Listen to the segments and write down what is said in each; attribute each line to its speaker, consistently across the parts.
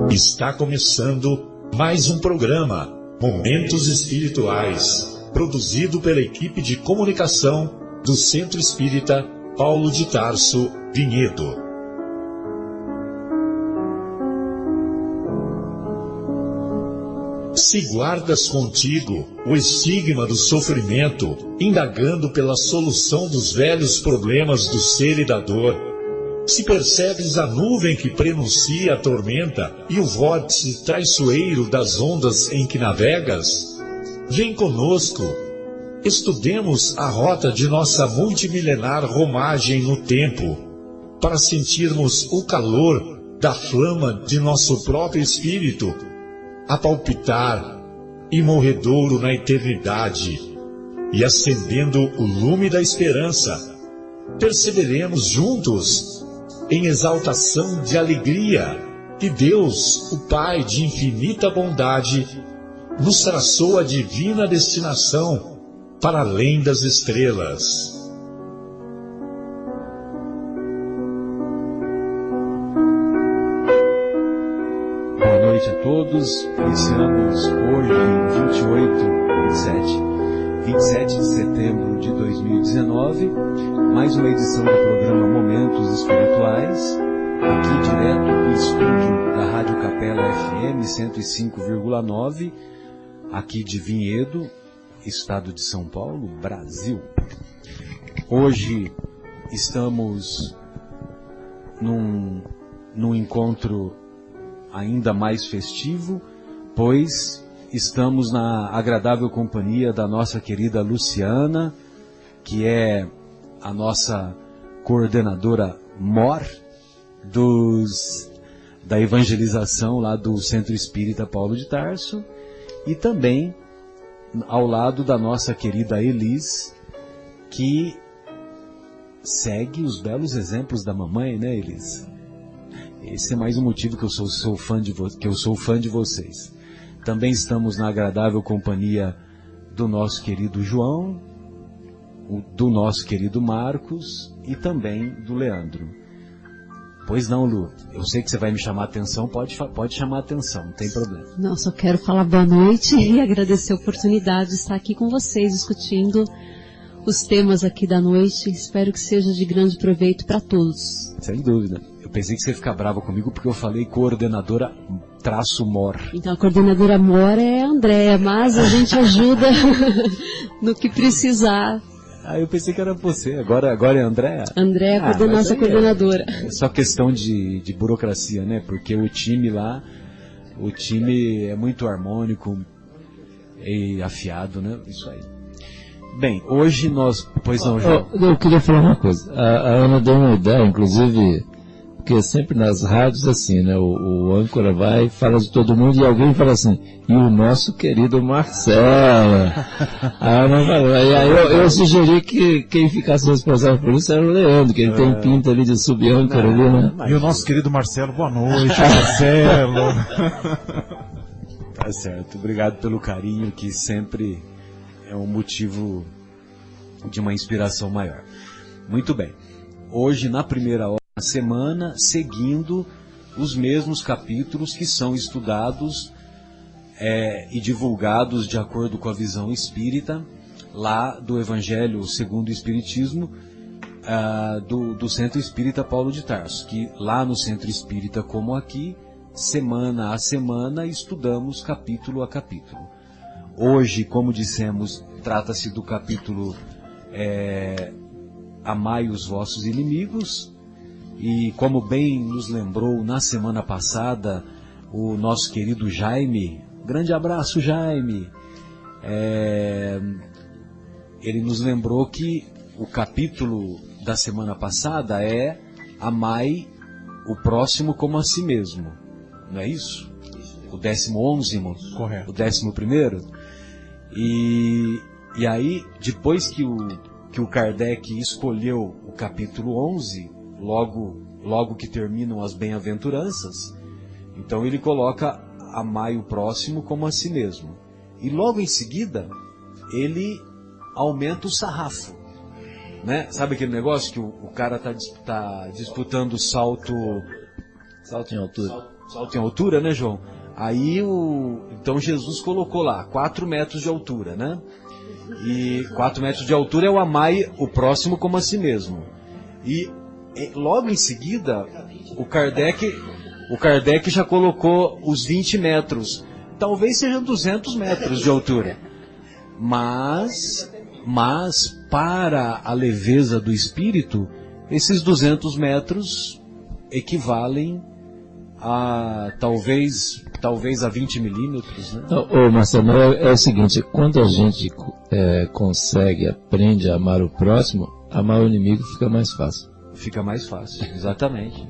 Speaker 1: Está começando mais um programa, Momentos Espirituais, produzido pela equipe de comunicação do Centro Espírita Paulo de Tarso, Vinhedo. Se guardas contigo o estigma do sofrimento, indagando pela solução dos velhos problemas do ser e da dor, se percebes a nuvem que prenuncia a tormenta e o vórtice traiçoeiro das ondas em que navegas, vem conosco, estudemos a rota de nossa multimilenar romagem no tempo, para sentirmos o calor da flama de nosso próprio espírito, a palpitar, imorredouro na eternidade, e acendendo o lume da esperança, perceberemos juntos, em exaltação de alegria, que Deus, o Pai de infinita bondade, nos traçou a divina destinação para além das estrelas.
Speaker 2: Boa noite a todos. Iniciamos hoje, 27 de setembro de 2019, mais uma edição do programa Momentos Espirituais, aqui direto do estúdio da Rádio Capela FM 105,9, aqui de Vinhedo, estado de São Paulo, Brasil. Hoje estamos num encontro ainda mais festivo, pois estamos na agradável companhia da nossa querida Luciana, que é a nossa coordenadora mor da evangelização lá do Centro Espírita Paulo de Tarso, e também ao lado da nossa querida Elis, que segue os belos exemplos da mamãe, né, Elis? Esse é mais um motivo que eu sou fã de vocês. Também estamos na agradável companhia do nosso querido João, do nosso querido Marcos e também do Leandro. Pois não, Lu? Eu sei que você vai me chamar a atenção, pode chamar a atenção, não tem problema.
Speaker 3: Não, só quero falar boa noite e agradecer a oportunidade de estar aqui com vocês, discutindo os temas aqui da noite. Espero que seja de grande proveito para todos.
Speaker 2: Sem dúvida. Eu pensei que você ia ficar brava comigo porque eu falei coordenadora -mor.
Speaker 3: Então a coordenadora mor é a Andréa, mas a gente ajuda no que precisar.
Speaker 2: Ah, eu pensei que era você, agora é a Andréa?
Speaker 3: Andréa é a nossa coordenadora.
Speaker 2: É só questão de burocracia, né? Porque o time é muito harmônico e afiado, né? Isso aí. Bem, hoje nós... Pois não, João?
Speaker 4: Eu queria falar uma coisa. A Ana deu uma ideia, inclusive, porque sempre nas rádios assim, né? O âncora vai, fala de todo mundo e alguém fala assim, e o nosso querido Marcelo. A Ana falou, e aí eu sugeri que quem ficasse responsável por isso era o Leandro, que ele tem pinta ali de sub-âncora ali, né?
Speaker 5: E o nosso querido Marcelo, boa noite, Marcelo.
Speaker 2: Tá certo, obrigado pelo carinho, que sempre é um motivo de uma inspiração maior. Muito bem. Hoje, na primeira hora da semana, seguindo os mesmos capítulos que são estudados e divulgados de acordo com a visão espírita, lá do Evangelho segundo o Espiritismo, do Centro Espírita Paulo de Tarso, que lá no Centro Espírita, como aqui, semana a semana, estudamos capítulo a capítulo. Hoje, como dissemos, trata-se do capítulo Amai os vossos inimigos, e como bem nos lembrou na semana passada o nosso querido Jaime, grande abraço, Jaime, ele nos lembrou que o capítulo da semana passada é Amai o próximo como a si mesmo, não é isso? O 11º?
Speaker 5: Correto.
Speaker 2: O 11º? E aí, depois que o Kardec escolheu o capítulo 11, logo que terminam as bem-aventuranças, então ele coloca amai o próximo como a si mesmo. E logo em seguida, ele aumenta o sarrafo. Né? Sabe aquele negócio que o cara tá disputando salto em altura? salto em altura, né, João? Aí então Jesus colocou lá 4 metros de altura, né? E 4 metros de altura é o amai o próximo como a si mesmo. E logo em seguida, o Kardec já colocou os 20 metros. Talvez sejam 200 metros de altura. Mas para a leveza do espírito, esses 200 metros equivalem a talvez a 20 milímetros, né?
Speaker 4: Ô Marcelo, é o seguinte, quando a gente aprende a amar o próximo, amar o inimigo fica mais fácil.
Speaker 2: Fica mais fácil, exatamente.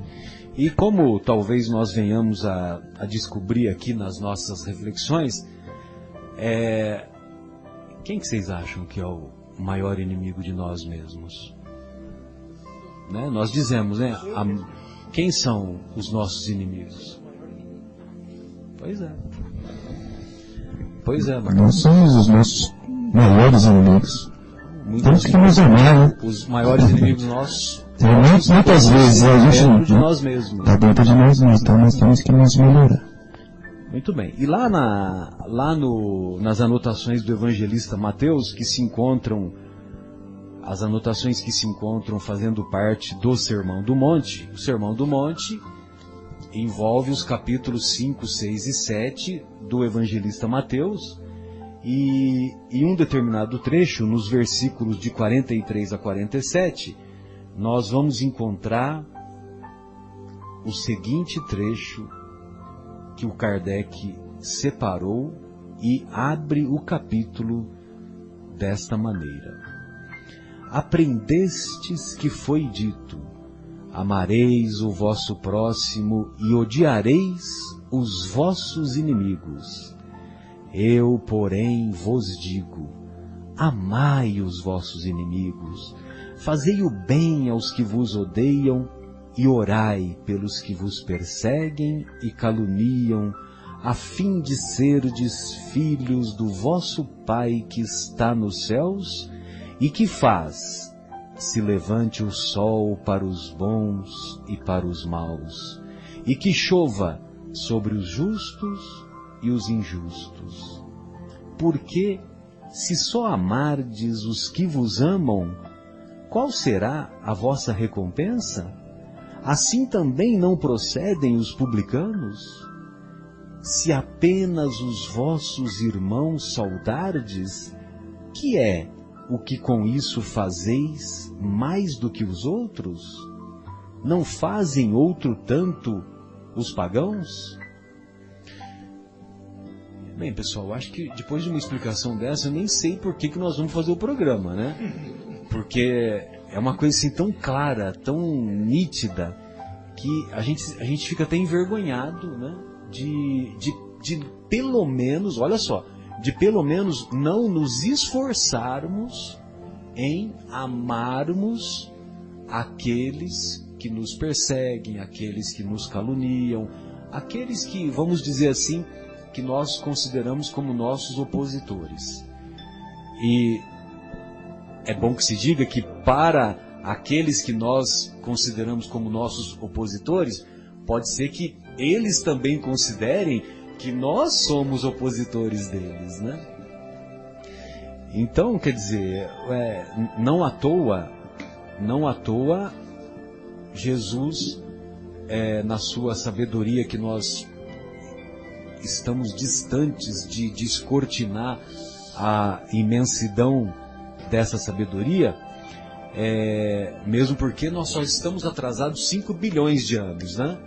Speaker 2: E como talvez nós venhamos a descobrir aqui nas nossas reflexões, quem que vocês acham que é o maior inimigo de nós mesmos? Né? Nós dizemos, né? Quem são os nossos inimigos? Pois é, Marcos.
Speaker 6: Nós somos os nossos maiores inimigos. Temos que nos amar, né?
Speaker 2: Os maiores inimigos nossos.
Speaker 6: Muitas vezes a gente
Speaker 2: dentro de nós mesmos.
Speaker 6: Está dentro de nós mesmos, então nós temos que nos melhorar.
Speaker 2: Muito bem. E nas anotações do evangelista Mateus, que se encontram, as anotações que se encontram fazendo parte do Sermão do Monte, o Sermão do Monte envolve os capítulos 5, 6 e 7 do evangelista Mateus, e em um determinado trecho, nos versículos de 43 a 47, nós vamos encontrar o seguinte trecho que o Kardec separou e abre o capítulo desta maneira: aprendestes que foi dito, amareis o vosso próximo e odiareis os vossos inimigos. Eu, porém, vos digo, amai os vossos inimigos, fazei o bem aos que vos odeiam e orai pelos que vos perseguem e caluniam, a fim de serdes filhos do vosso Pai que está nos céus e que faz se levante o sol para os bons e para os maus, e que chova sobre os justos e os injustos. Porque, se só amardes os que vos amam, qual será a vossa recompensa? Assim também não procedem os publicanos? Se apenas os vossos irmãos saudardes, que é o que com isso fazeis mais do que os outros? Não fazem outro tanto os pagãos? Bem, pessoal, acho que depois de uma explicação dessa, eu nem sei por que nós vamos fazer o programa, né? Porque é uma coisa assim tão clara, tão nítida, que a gente fica até envergonhado, né? De pelo menos, olha só, de pelo menos não nos esforçarmos em amarmos aqueles que nos perseguem, aqueles que nos caluniam, aqueles que, vamos dizer assim, que nós consideramos como nossos opositores. E é bom que se diga que para aqueles que nós consideramos como nossos opositores, pode ser que eles também considerem que nós somos opositores deles, né? Então, quer dizer, não à toa, Jesus, na sua sabedoria, que nós estamos distantes de descortinar a imensidão dessa sabedoria, mesmo porque nós só estamos atrasados 5 bilhões de anos, né?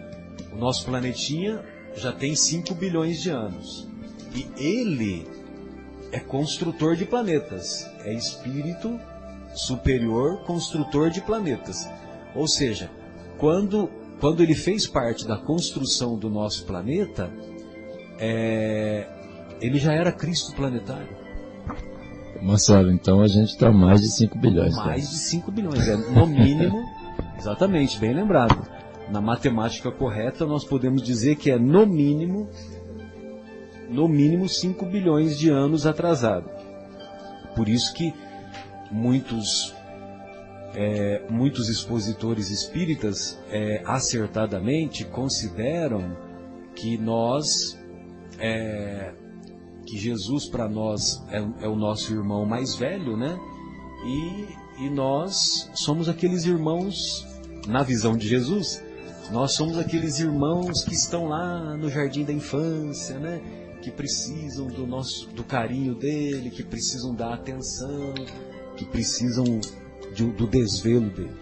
Speaker 2: O nosso planetinha já tem 5 bilhões de anos. E ele é construtor de planetas. É espírito superior construtor de planetas. Ou seja, quando ele fez parte da construção do nosso planeta, ele já era Cristo planetário.
Speaker 4: Marcelo, então a gente está mais de 5 bilhões.
Speaker 2: Mais de 5 bilhões, no mínimo, exatamente, bem lembrado. Na matemática correta, nós podemos dizer que é no mínimo 5 bilhões de anos atrasado. Por isso que muitos expositores espíritas acertadamente consideram que que Jesus para nós é o nosso irmão mais velho, né? E nós somos aqueles irmãos, na visão de Jesus, nós somos aqueles irmãos que estão lá no jardim da infância, né? Que precisam do carinho dele, que precisam da atenção, que precisam do desvelo dele.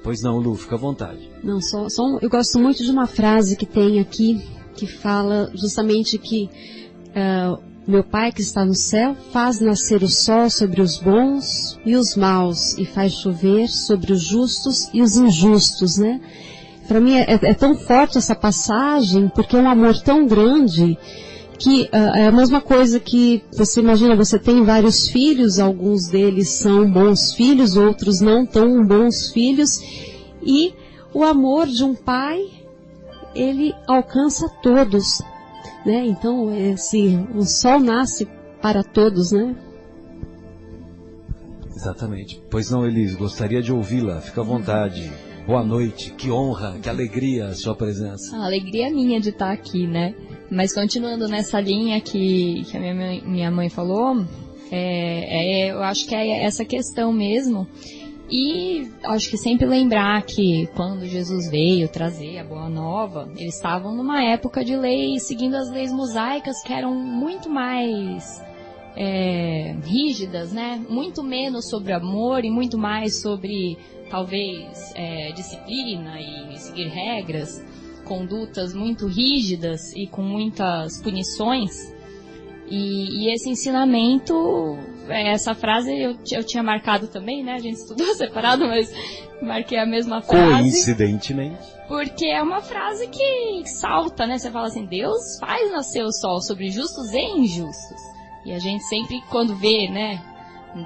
Speaker 2: Pois não, Lu, fica à vontade.
Speaker 3: Não, eu gosto muito de uma frase que tem aqui, que fala justamente que meu Pai que está no céu faz nascer o sol sobre os bons e os maus e faz chover sobre os justos e os injustos, né? Para mim é tão forte essa passagem, porque é um amor tão grande que é a mesma coisa que você imagina, você tem vários filhos, alguns deles são bons filhos, outros não tão bons filhos, e o amor de um pai, ele alcança todos, né? Então, o sol nasce para todos, né?
Speaker 2: Exatamente. Pois não, Elis, gostaria de ouvi-la, fica à vontade. Boa noite, que honra, que alegria a sua presença.
Speaker 7: A alegria é minha de estar aqui, né? Mas continuando nessa linha que a minha mãe falou, eu acho que é essa questão mesmo. E acho que sempre lembrar que quando Jesus veio trazer a Boa Nova, eles estavam numa época de leis, seguindo as leis mosaicas que eram muito mais rígidas, né? Muito menos sobre amor e muito mais sobre, talvez, disciplina e seguir regras, condutas muito rígidas e com muitas punições. E esse ensinamento, essa frase eu tinha marcado também, né? A gente estudou separado, mas marquei a mesma frase.
Speaker 2: Coincidentemente.
Speaker 7: Porque é uma frase que salta, né? Você fala assim, Deus faz nascer o sol sobre justos e injustos. E a gente sempre, quando vê, né?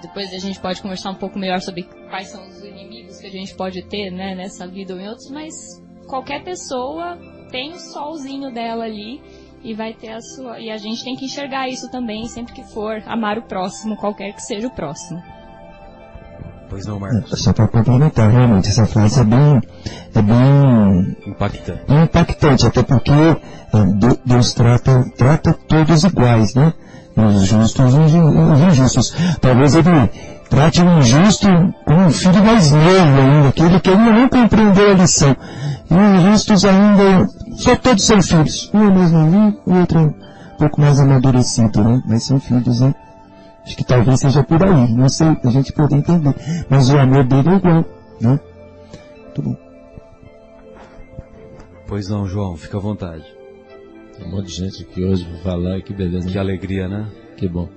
Speaker 7: Depois a gente pode conversar um pouco melhor sobre quais são os inimigos que a gente pode ter, né? Nessa vida ou em outros, mas qualquer pessoa tem o solzinho dela ali. E vai ter e a gente tem que enxergar isso também, sempre que for amar o próximo, qualquer que seja o próximo.
Speaker 2: Pois não, Marcos?
Speaker 6: Só para complementar, realmente, essa frase é bem impactante, até porque Deus trata todos iguais, né? Os justos e os injustos. Talvez ele trate o injusto como um filho mais novo ainda, aquele que ainda não compreendeu a lição. E os injustos ainda, só todos são filhos. Um é mais novinho, o outro é um pouco mais amadurecido, né? Mas são filhos, né? Acho que talvez seja por aí, não sei, a gente pode entender. Mas o amor dele é igual, né? Muito bom.
Speaker 2: Pois não, João, fica à vontade.
Speaker 4: Tem um monte de gente aqui hoje para falar, que beleza.
Speaker 2: Que
Speaker 4: né?
Speaker 2: alegria, né?
Speaker 4: Que bom.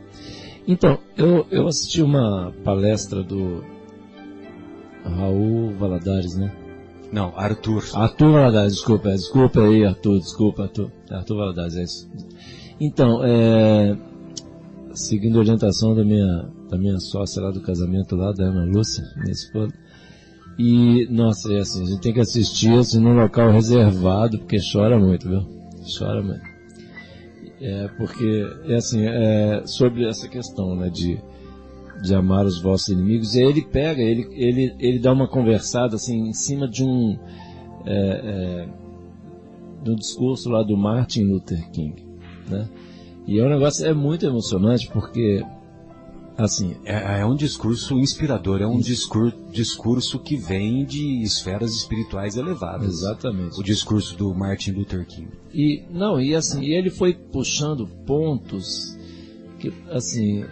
Speaker 4: Então, eu assisti uma palestra do Raul Valadares, né?
Speaker 2: Não, Arthur
Speaker 4: Valadares, desculpa aí, Arthur Valadares, é isso. Então, seguindo a orientação da minha sócia lá do casamento lá, da Ana Lúcia, minha esposa, e, nossa, assim, a gente tem que assistir assim num local reservado, porque chora muito, viu? Chora muito. Porque, sobre essa questão, né, de amar os vossos inimigos, e aí ele pega, ele dá uma conversada assim em cima de do discurso lá do Martin Luther King, né? E é um negócio muito emocionante, porque assim,
Speaker 2: é um discurso inspirador, é um discurso que vem de esferas espirituais elevadas.
Speaker 4: Exatamente.
Speaker 2: O discurso do Martin Luther King.
Speaker 4: E ele foi puxando pontos que, assim,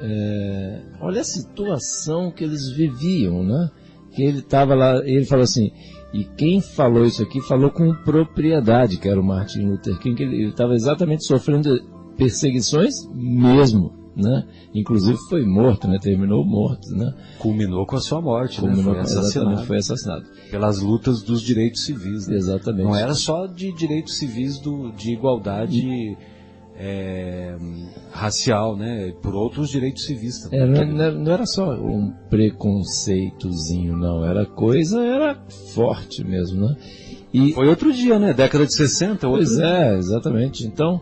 Speaker 4: olha a situação que eles viviam, né? Que ele estava lá, ele falou assim, e quem falou isso aqui falou com propriedade, que era o Martin Luther King, que ele estava exatamente sofrendo perseguições mesmo, né? Inclusive foi morto, né? Terminou morto, né?
Speaker 2: Culminou com a sua morte, né? Foi assassinado. Pelas lutas dos direitos civis, né?
Speaker 4: Exatamente.
Speaker 2: Não era só de direitos civis de igualdade racial, né? Por outros direitos civis também.
Speaker 4: Não era só um preconceitozinho, não. Era forte mesmo, né? E
Speaker 2: foi outro dia, né? Década de 60.
Speaker 4: Pois exatamente. Então,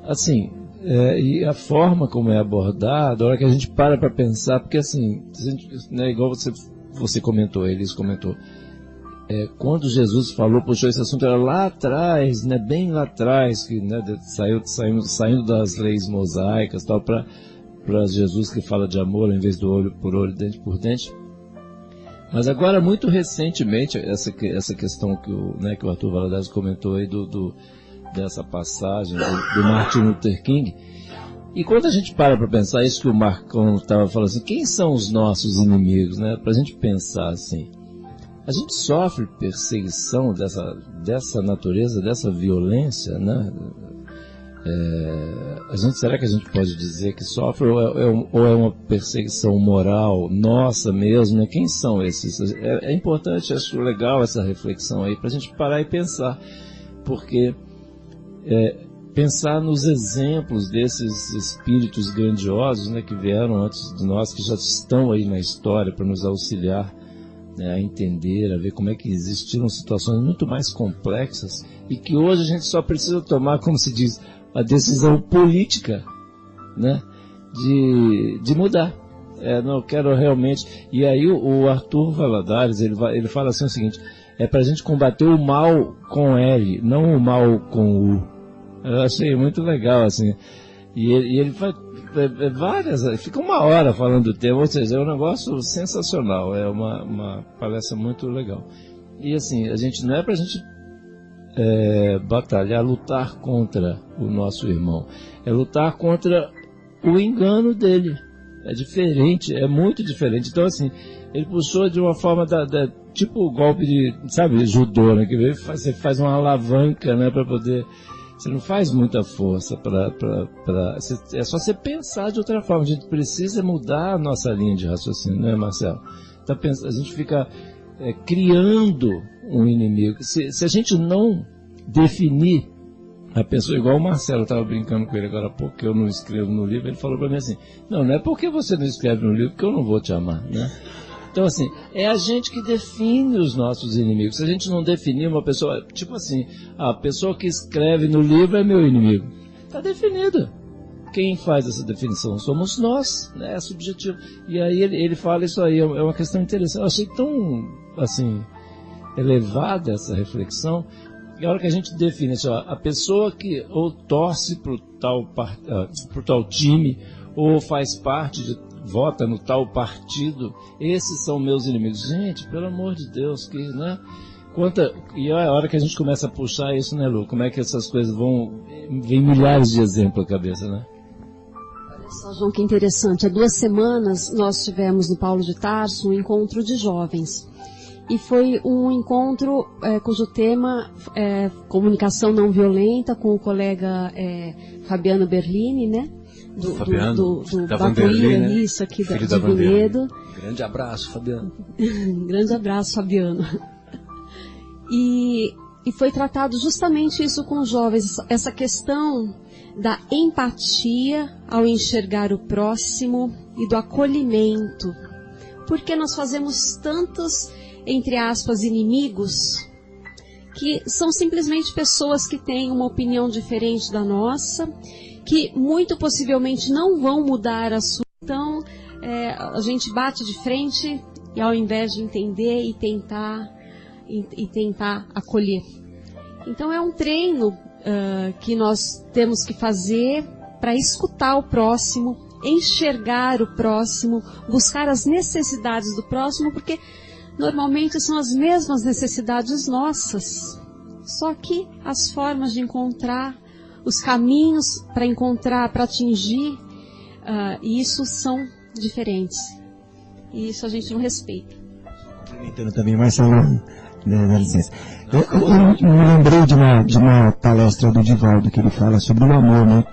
Speaker 4: assim, e a forma como é abordado, a hora que a gente para pensar, porque assim, né, igual você comentou, Elis comentou, quando Jesus falou, puxou esse assunto, era lá atrás, né, bem lá atrás, que, né, saindo das leis mosaicas, tal, para Jesus que fala de amor em vez do olho por olho, dente por dente. Mas agora, muito recentemente, essa questão que o Arthur Valadares comentou aí dessa passagem do Martin Luther King. E quando a gente para pensar isso que o Marcão estava falando assim, quem são os nossos inimigos, né? Para a gente pensar assim, a gente sofre perseguição dessa natureza, dessa violência, né? Será que a gente pode dizer que sofre ou é uma perseguição moral nossa mesmo, né? Quem são esses? É importante, acho legal essa reflexão aí, para a gente parar e pensar, porque pensar nos exemplos desses espíritos grandiosos, né, que vieram antes de nós, que já estão aí na história para nos auxiliar, né, a entender, a ver como é que existiram situações muito mais complexas e que hoje a gente só precisa tomar, como se diz, a decisão política, né, de mudar. Não quero realmente. E aí o Arthur Valadares, ele fala assim o seguinte: é para a gente combater o mal com L, não o mal com U. Eu achei muito legal, assim. E ele faz fica 1 hora falando do tema, ou seja, é um negócio sensacional, é uma palestra muito legal. E assim, não é pra gente batalhar, lutar contra o nosso irmão, é lutar contra o engano dele. É diferente, é muito diferente. Então assim, ele puxou de uma forma tipo o golpe de, sabe, judô, né, que você faz uma alavanca, né, para poder. Você não faz muita força é só você pensar de outra forma. A gente precisa mudar a nossa linha de raciocínio, né, Marcelo? Então, a gente fica criando um inimigo. Se a gente não definir a pessoa, igual o Marcelo estava brincando com ele agora há pouco, que eu não escrevo no livro, ele falou para mim assim: não é porque você não escreve no livro que eu não vou te amar, né? Então, assim, é a gente que define os nossos inimigos. Se a gente não definir uma pessoa, tipo assim, a pessoa que escreve no livro é meu inimigo. Está definido. Quem faz essa definição somos nós, né? É subjetivo. E aí ele fala isso aí, é uma questão interessante. Eu achei tão, assim, elevada essa reflexão. E a hora que a gente define, assim, ó, a pessoa que ou torce pro tal time, ou faz parte vota no tal partido, esses são meus inimigos. Gente, pelo amor de Deus, que, né? E a hora que a gente começa a puxar isso, né, Lu? Como é que essas coisas vem milhares de exemplos à cabeça, né?
Speaker 3: Olha só, João, que interessante. Há 2 semanas nós tivemos no Paulo de Tarso um encontro de jovens. E foi um encontro cujo tema é comunicação não violenta, com o colega Fabiano Berlini, né? Do Batuíra, isso aqui de Vinhedo.
Speaker 2: Grande abraço, Fabiano.
Speaker 3: Grande abraço, Fabiano. E foi tratado justamente isso com os jovens, essa questão da empatia ao enxergar o próximo e do acolhimento. Porque nós fazemos tantos, entre aspas, inimigos, que são simplesmente pessoas que têm uma opinião diferente da nossa, que muito possivelmente não vão mudar a sua. Então, a gente bate de frente e ao invés de entender e tentar acolher. Então, é um treino que nós temos que fazer para escutar o próximo, enxergar o próximo, buscar as necessidades do próximo, porque normalmente são as mesmas necessidades nossas. Só que as formas de encontrar, os caminhos para encontrar, para atingir, isso são diferentes. E isso a gente não respeita.
Speaker 6: Complementando também, Marcelo, dá licença. Eu me lembrei de uma palestra do Divaldo, que ele fala sobre o amor, né?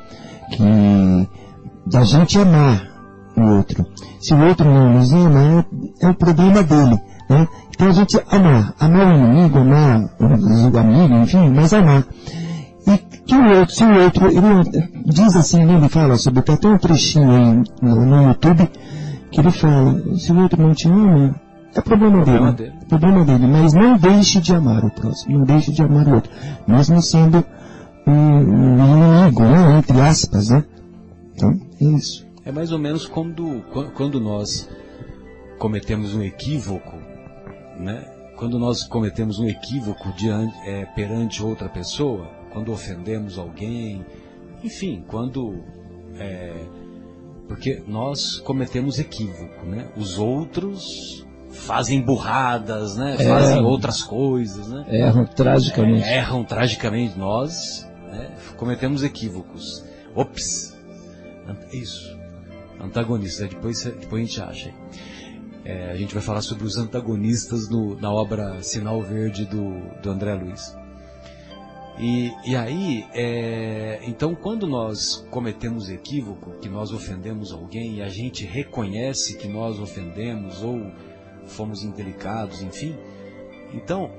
Speaker 6: Que da gente amar o outro. Se o outro não nos ama, é o problema dele, né? Então a gente amar o inimigo, amar o amigo, enfim, mas amar. E que o outro, se o outro, ele diz assim, né, ele fala sobre, tem até um trechinho aí no YouTube, que ele fala, se o outro não te ama, é problema dele, mas não deixe de amar o próximo, não deixe de amar o outro, mesmo sendo um inimigo, né, entre aspas, né? Então, é isso.
Speaker 2: É mais ou menos quando nós cometemos um equívoco, né? quando nós cometemos um equívoco perante outra pessoa, quando ofendemos alguém, enfim, porque nós cometemos equívoco, né? Os outros fazem burradas, né? Fazem outras coisas, né?
Speaker 6: Erram tragicamente.
Speaker 2: Erram tragicamente. Nós, né, cometemos equívocos. Ops! Isso. Antagonistas. Depois a gente acha. A gente vai falar sobre os antagonistas na obra Sinal Verde do André Luiz. E aí, então, quando nós cometemos equívoco, que nós ofendemos alguém, e a gente reconhece que nós ofendemos ou fomos indelicados, enfim, então,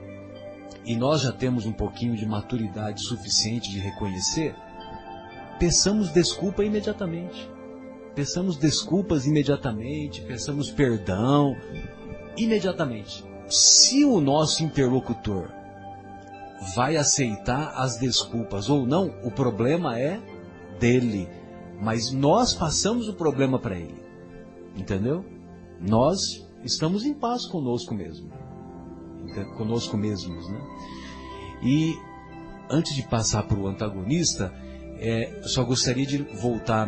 Speaker 2: e nós já temos um pouquinho de maturidade suficiente de reconhecer, peçamos desculpa imediatamente. Peçamos desculpas imediatamente, peçamos perdão imediatamente. Se o nosso interlocutor vai aceitar as desculpas ou não, o problema é dele. Mas nós passamos o problema para ele. Entendeu? Nós estamos em paz conosco mesmo. Conosco mesmos, né? E antes de passar para o antagonista, eu só gostaria de voltar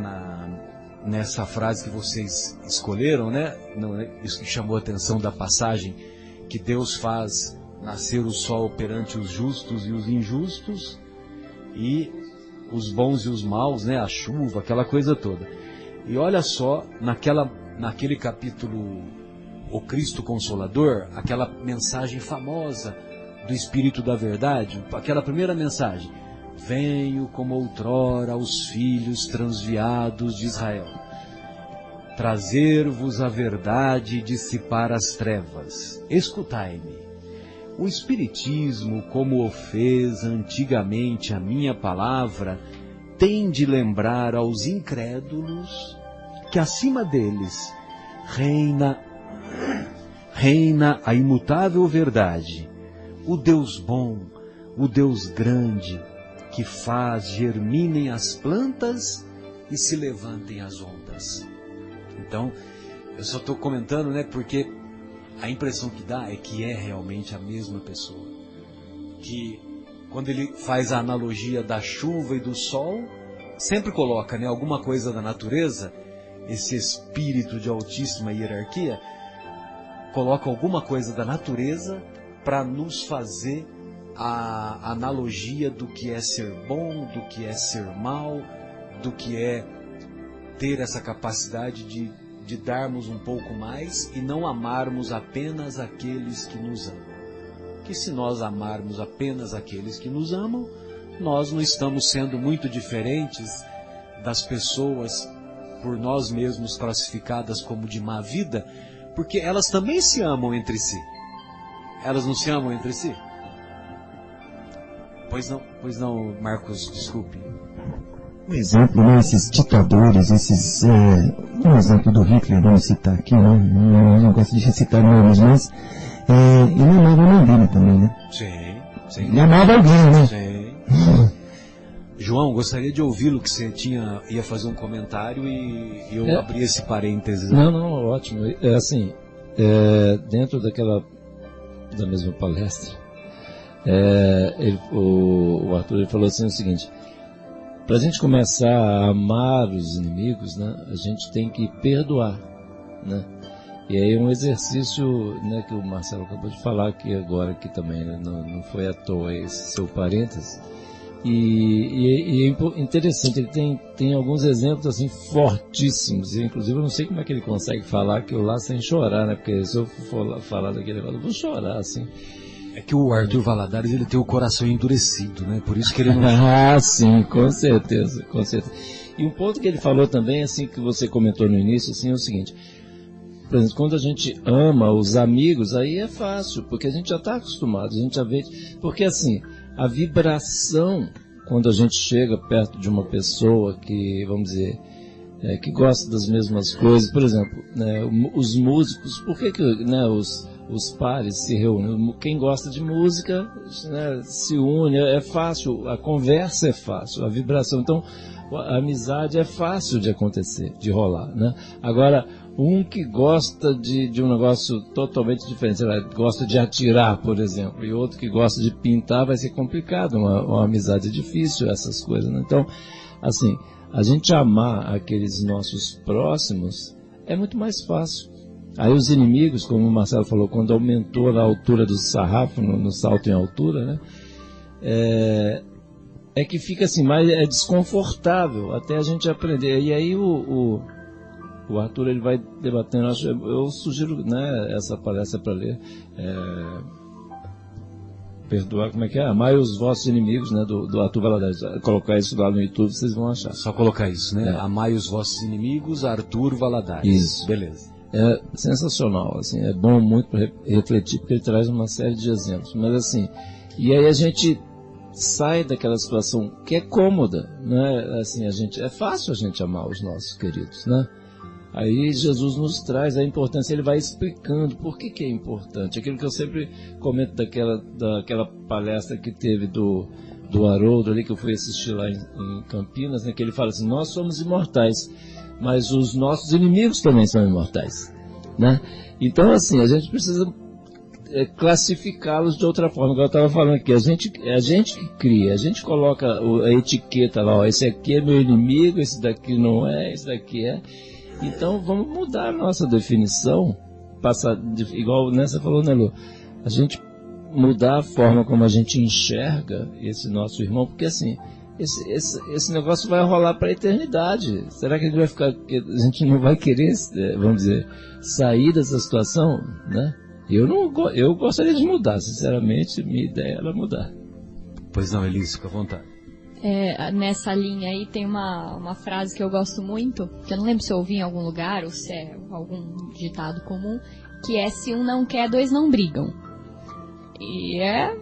Speaker 2: nessa frase que vocês escolheram, né? Isso que chamou a atenção da passagem, que Deus faz nascer o sol perante os justos e os injustos, e os bons e os maus, né? A chuva, aquela coisa toda. E olha só, naquele capítulo, o Cristo Consolador, aquela mensagem famosa do Espírito da Verdade, aquela primeira mensagem: venho como outrora aos filhos transviados de Israel, trazer-vos a verdade e dissipar as trevas. Escutai-me. O Espiritismo, como o fez antigamente a minha palavra, tem de lembrar aos incrédulos que acima deles reina a imutável verdade, o Deus bom, o Deus grande, que faz germinem as plantas e se levantem as ondas. Então, eu só estou comentando, né, porque a impressão que dá é que é realmente a mesma pessoa. Que quando ele faz a analogia da chuva e do sol, sempre coloca, né, alguma coisa da natureza, esse espírito de altíssima hierarquia, coloca alguma coisa da natureza para nos fazer a analogia do que é ser bom, do que é ser mal, do que é ter essa capacidade de darmos um pouco mais e não amarmos apenas aqueles que nos amam. Que se nós amarmos apenas aqueles que nos amam, nós não estamos sendo muito diferentes das pessoas por nós mesmos classificadas como de má vida, porque elas também se amam entre si. Elas não se amam entre si? Pois não, Marcos, desculpe.
Speaker 6: Um exemplo, né, esses ditadores, um exemplo do Hitler, vamos citar aqui, né, não gosto de citar nomes, mas ele amava a mãe dele também, né?
Speaker 2: Sim.
Speaker 6: Ele amava alguém, né?
Speaker 2: Sim. João, gostaria de ouvi-lo, que você ia fazer um comentário e eu abri esse parênteses.
Speaker 6: Não, ótimo. Dentro da mesma palestra, o Arthur ele falou assim o seguinte: para a gente começar a amar os inimigos, né, a gente tem que perdoar, né? E aí um exercício, né, que o Marcelo acabou de falar aqui agora, que também, né, não foi à toa esse seu parênteses. E é interessante, ele tem alguns exemplos assim fortíssimos, e inclusive eu não sei como é que ele consegue falar aquilo lá sem chorar, né? Porque se eu for falar daquele negócio, eu vou chorar, assim.
Speaker 2: É que o Arthur Valadares, ele tem o coração endurecido, né? Por isso que ele não...
Speaker 6: Ah, sim, com certeza. E um ponto que ele falou também, assim, que você comentou no início, assim, é o seguinte: por exemplo, quando a gente ama os amigos, aí é fácil, porque a gente já está acostumado, a gente já vê... Porque, assim, a vibração, quando a gente chega perto de uma pessoa que, vamos dizer, que gosta das mesmas coisas, por exemplo, né, os músicos, por que né, os pares se reúnem? Quem gosta de música, né, se une, é fácil, a conversa é fácil, a vibração. Então, a amizade é fácil de acontecer, de rolar, né? Agora,
Speaker 4: Um que gosta de um negócio totalmente diferente, sei lá, gosta de atirar, por exemplo, e outro que gosta de pintar, vai ser complicado, uma amizade é difícil, essas coisas, né? Então, assim, a gente amar aqueles nossos próximos é muito mais fácil. Aí os inimigos, como o Marcelo falou, quando aumentou a altura do sarrafo, no salto em altura, né? É que fica assim, mais desconfortável até a gente aprender. E aí o Arthur, ele vai debatendo, eu sugiro, né, essa palestra para ler, perdoar, como é que é? Amai os vossos inimigos, né, do Arthur Valadares. Colocar isso lá no YouTube, vocês vão achar.
Speaker 2: Só colocar isso, né? Amai os vossos inimigos, Arthur Valadares.
Speaker 4: Isso.
Speaker 2: Beleza.
Speaker 4: É sensacional, assim, é bom muito para refletir, porque ele traz uma série de exemplos. Mas assim, e aí a gente sai daquela situação que é cômoda, né? Assim, é fácil a gente amar os nossos queridos, né? Aí Jesus nos traz a importância, ele vai explicando por que é importante. Aquilo que eu sempre comento daquela palestra que teve do Haroldo ali, que eu fui assistir lá em Campinas, né, que ele fala assim, nós somos imortais, mas os nossos inimigos também são imortais, né? Então, assim, a gente precisa classificá-los de outra forma. Como eu estava falando aqui, a gente que cria, a gente coloca a etiqueta lá, ó, esse aqui é meu inimigo, esse daqui não é, esse daqui é. Então vamos mudar a nossa definição, igual Nessa falou, né, Lu? A gente mudar a forma como a gente enxerga esse nosso irmão, porque assim, esse negócio vai rolar para a eternidade. Será que a gente não vai querer, vamos dizer, sair dessa situação, né? Eu gostaria de mudar, sinceramente, minha ideia era mudar.
Speaker 2: Pois não, Elise, fica à vontade.
Speaker 7: Nessa linha aí tem uma frase que eu gosto muito, que eu não lembro se eu ouvi em algum lugar ou se é algum ditado comum, que é: se um não quer, dois não brigam. E é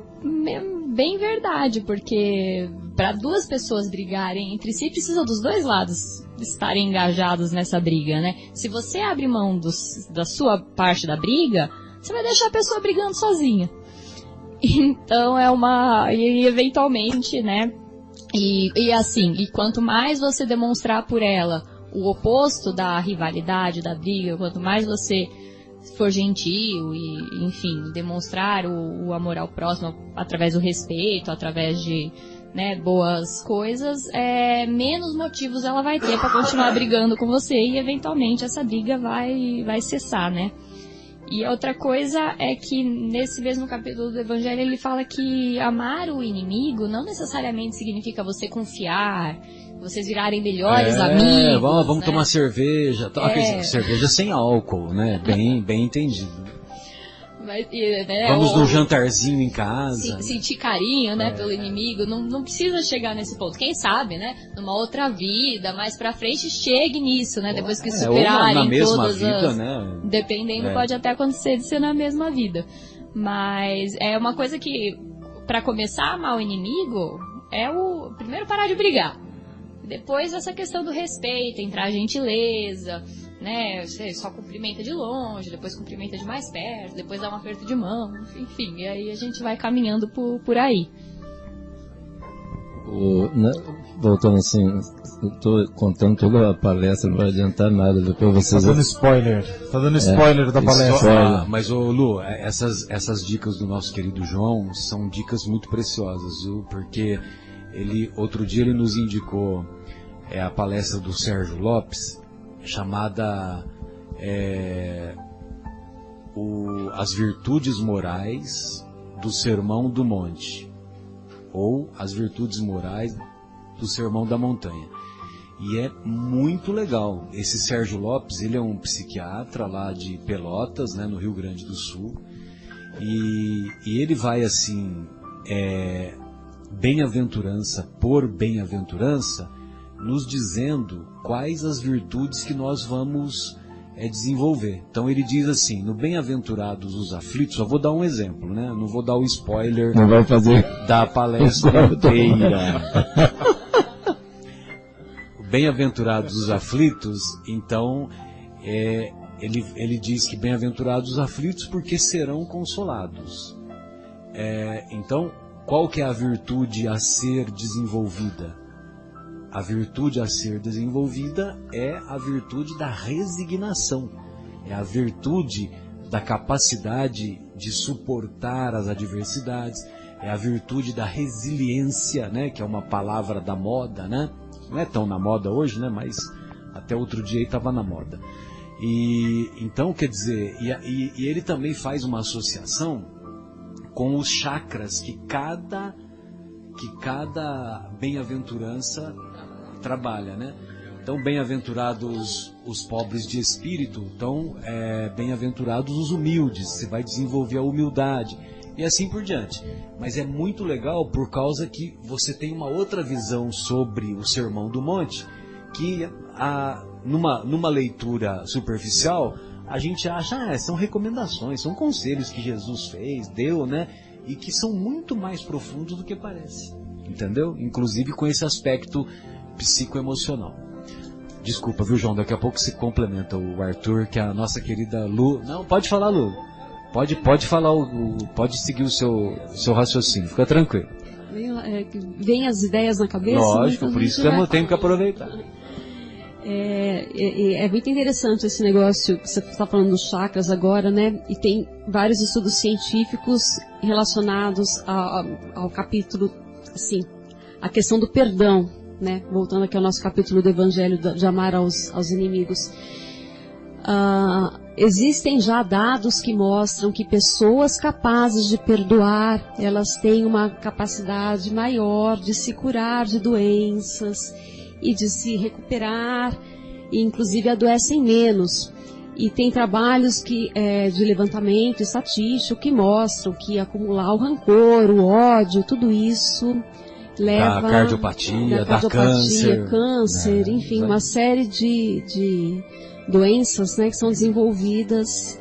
Speaker 7: bem verdade, porque para duas pessoas brigarem entre si, precisa dos dois lados estarem engajados nessa briga, né? Se você abre mão da sua parte da briga, você vai deixar a pessoa brigando sozinha. Então e eventualmente, né? E assim, e quanto mais você demonstrar por ela o oposto da rivalidade, da briga, quanto mais você for gentil e, enfim, demonstrar o amor ao próximo através do respeito, através de, né, boas coisas, menos motivos ela vai ter para continuar brigando com você e, eventualmente, essa briga vai cessar, né? E outra coisa é que nesse mesmo capítulo do Evangelho ele fala que amar o inimigo não necessariamente significa você confiar, vocês virarem melhores amigos.
Speaker 2: Vamos,
Speaker 7: né?
Speaker 2: Tomar cerveja, cerveja sem álcool, né? Bem entendido.
Speaker 7: Mas, né,
Speaker 2: vamos num jantarzinho em casa.
Speaker 7: Sentir carinho, né, pelo inimigo. Não precisa chegar nesse ponto. Quem sabe, né? Numa outra vida, mais pra frente, chegue nisso, né? Depois que superarem
Speaker 2: na mesma
Speaker 7: todas
Speaker 2: vida,
Speaker 7: as...
Speaker 2: né?
Speaker 7: Dependendo, pode até acontecer de ser na mesma vida. Mas é uma coisa que, pra começar a amar o inimigo, primeiro parar de brigar. Depois essa questão do respeito, entrar a gentileza, né? Você só cumprimenta de longe, depois cumprimenta de mais perto, depois dá um aperto de mão, enfim, e aí a gente vai caminhando por aí.
Speaker 4: Voltando assim, eu tô contando toda a palestra, não vai adiantar nada, depois vocês...
Speaker 5: Tá dando spoiler da palestra.
Speaker 2: Mas, Lu, essas dicas do nosso querido João são dicas muito preciosas, viu? Porque outro dia ele nos indicou a palestra do Sérgio Lopes, chamada As Virtudes Morais do Sermão do Monte, ou As Virtudes Morais do Sermão da Montanha. E é muito legal. Esse Sérgio Lopes, ele é um psiquiatra lá de Pelotas, né, no Rio Grande do Sul, e ele vai assim, bem-aventurança por bem-aventurança, nos dizendo quais as virtudes que nós vamos desenvolver. Então ele diz assim, no Bem-aventurados os aflitos, só vou dar um exemplo, né? Não vou dar o spoiler
Speaker 4: não vai fazer
Speaker 2: da palestra inteira. Bem-aventurados os aflitos, então ele diz que bem-aventurados os aflitos porque serão consolados. Então, qual que é a virtude a ser desenvolvida? a virtude a ser desenvolvida é a virtude da resignação, é a virtude da capacidade de suportar as adversidades, é a virtude da resiliência, né, que é uma palavra da moda, né? Não é tão na moda hoje, né, mas até outro dia estava na moda. E então, quer dizer, e ele também faz uma associação com os chakras que cada bem-aventurança trabalha, né? Então, bem-aventurados os pobres de espírito, então, bem-aventurados os humildes, você vai desenvolver a humildade, e assim por diante. Mas é muito legal por causa que você tem uma outra visão sobre o Sermão do Monte, que numa leitura superficial, a gente acha, são recomendações, são conselhos que Jesus fez, deu, né? E que são muito mais profundos do que parece, entendeu? Inclusive com esse aspecto psicoemocional. Desculpa, viu, João? Daqui a pouco se complementa o Arthur, que é a nossa querida Lu. Não, pode falar, Lu. Pode falar, pode seguir o seu raciocínio, fica tranquilo.
Speaker 3: Vem as ideias na cabeça.
Speaker 2: Lógico, por isso que eu tenho que aproveitar.
Speaker 3: É muito interessante esse negócio que você está falando dos chakras agora, né? E tem vários estudos científicos relacionados ao capítulo, assim, a questão do perdão, né? Voltando aqui ao nosso capítulo do Evangelho de amar aos inimigos. Existem já dados que mostram que pessoas capazes de perdoar, elas têm uma capacidade maior de se curar de doenças e de se recuperar, e inclusive adoecem menos. E tem trabalhos de levantamento estatístico que mostram que acumular o rancor, o ódio, tudo isso leva
Speaker 2: da cardiopatia,
Speaker 3: câncer, enfim, uma série de doenças, né, que são desenvolvidas.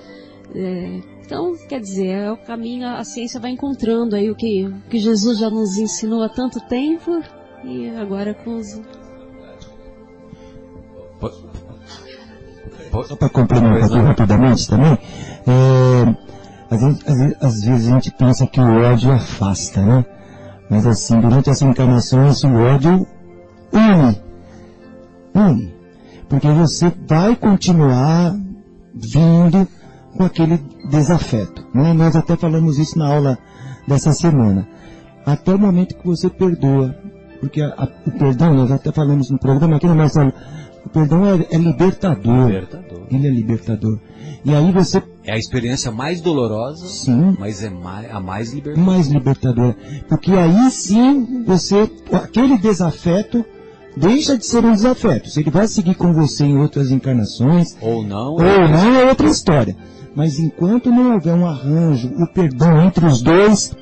Speaker 3: Então, quer dizer, é o caminho, a ciência vai encontrando aí o que Jesus já nos ensinou há tanto tempo, e agora com os...
Speaker 6: Só para complementar aqui rapidamente também, às vezes a gente pensa que o ódio afasta, né? Mas assim, durante as encarnações, o ódio une. Porque você vai continuar vindo com aquele desafeto, né? Nós até falamos isso na aula dessa semana. Até o momento que você perdoa. Porque o perdão, nós até falamos no programa aqui, Marcelo, o perdão é libertador. Ele é libertador. E aí você...
Speaker 2: É a experiência mais dolorosa,
Speaker 6: sim,
Speaker 2: mas é a mais libertadora.
Speaker 6: Mais libertadora. Porque aí sim, aquele desafeto deixa de ser um desafeto. Se ele vai seguir com você em outras encarnações...
Speaker 2: Ou não
Speaker 6: é outra história. Mas enquanto não houver um arranjo, o perdão entre os dois...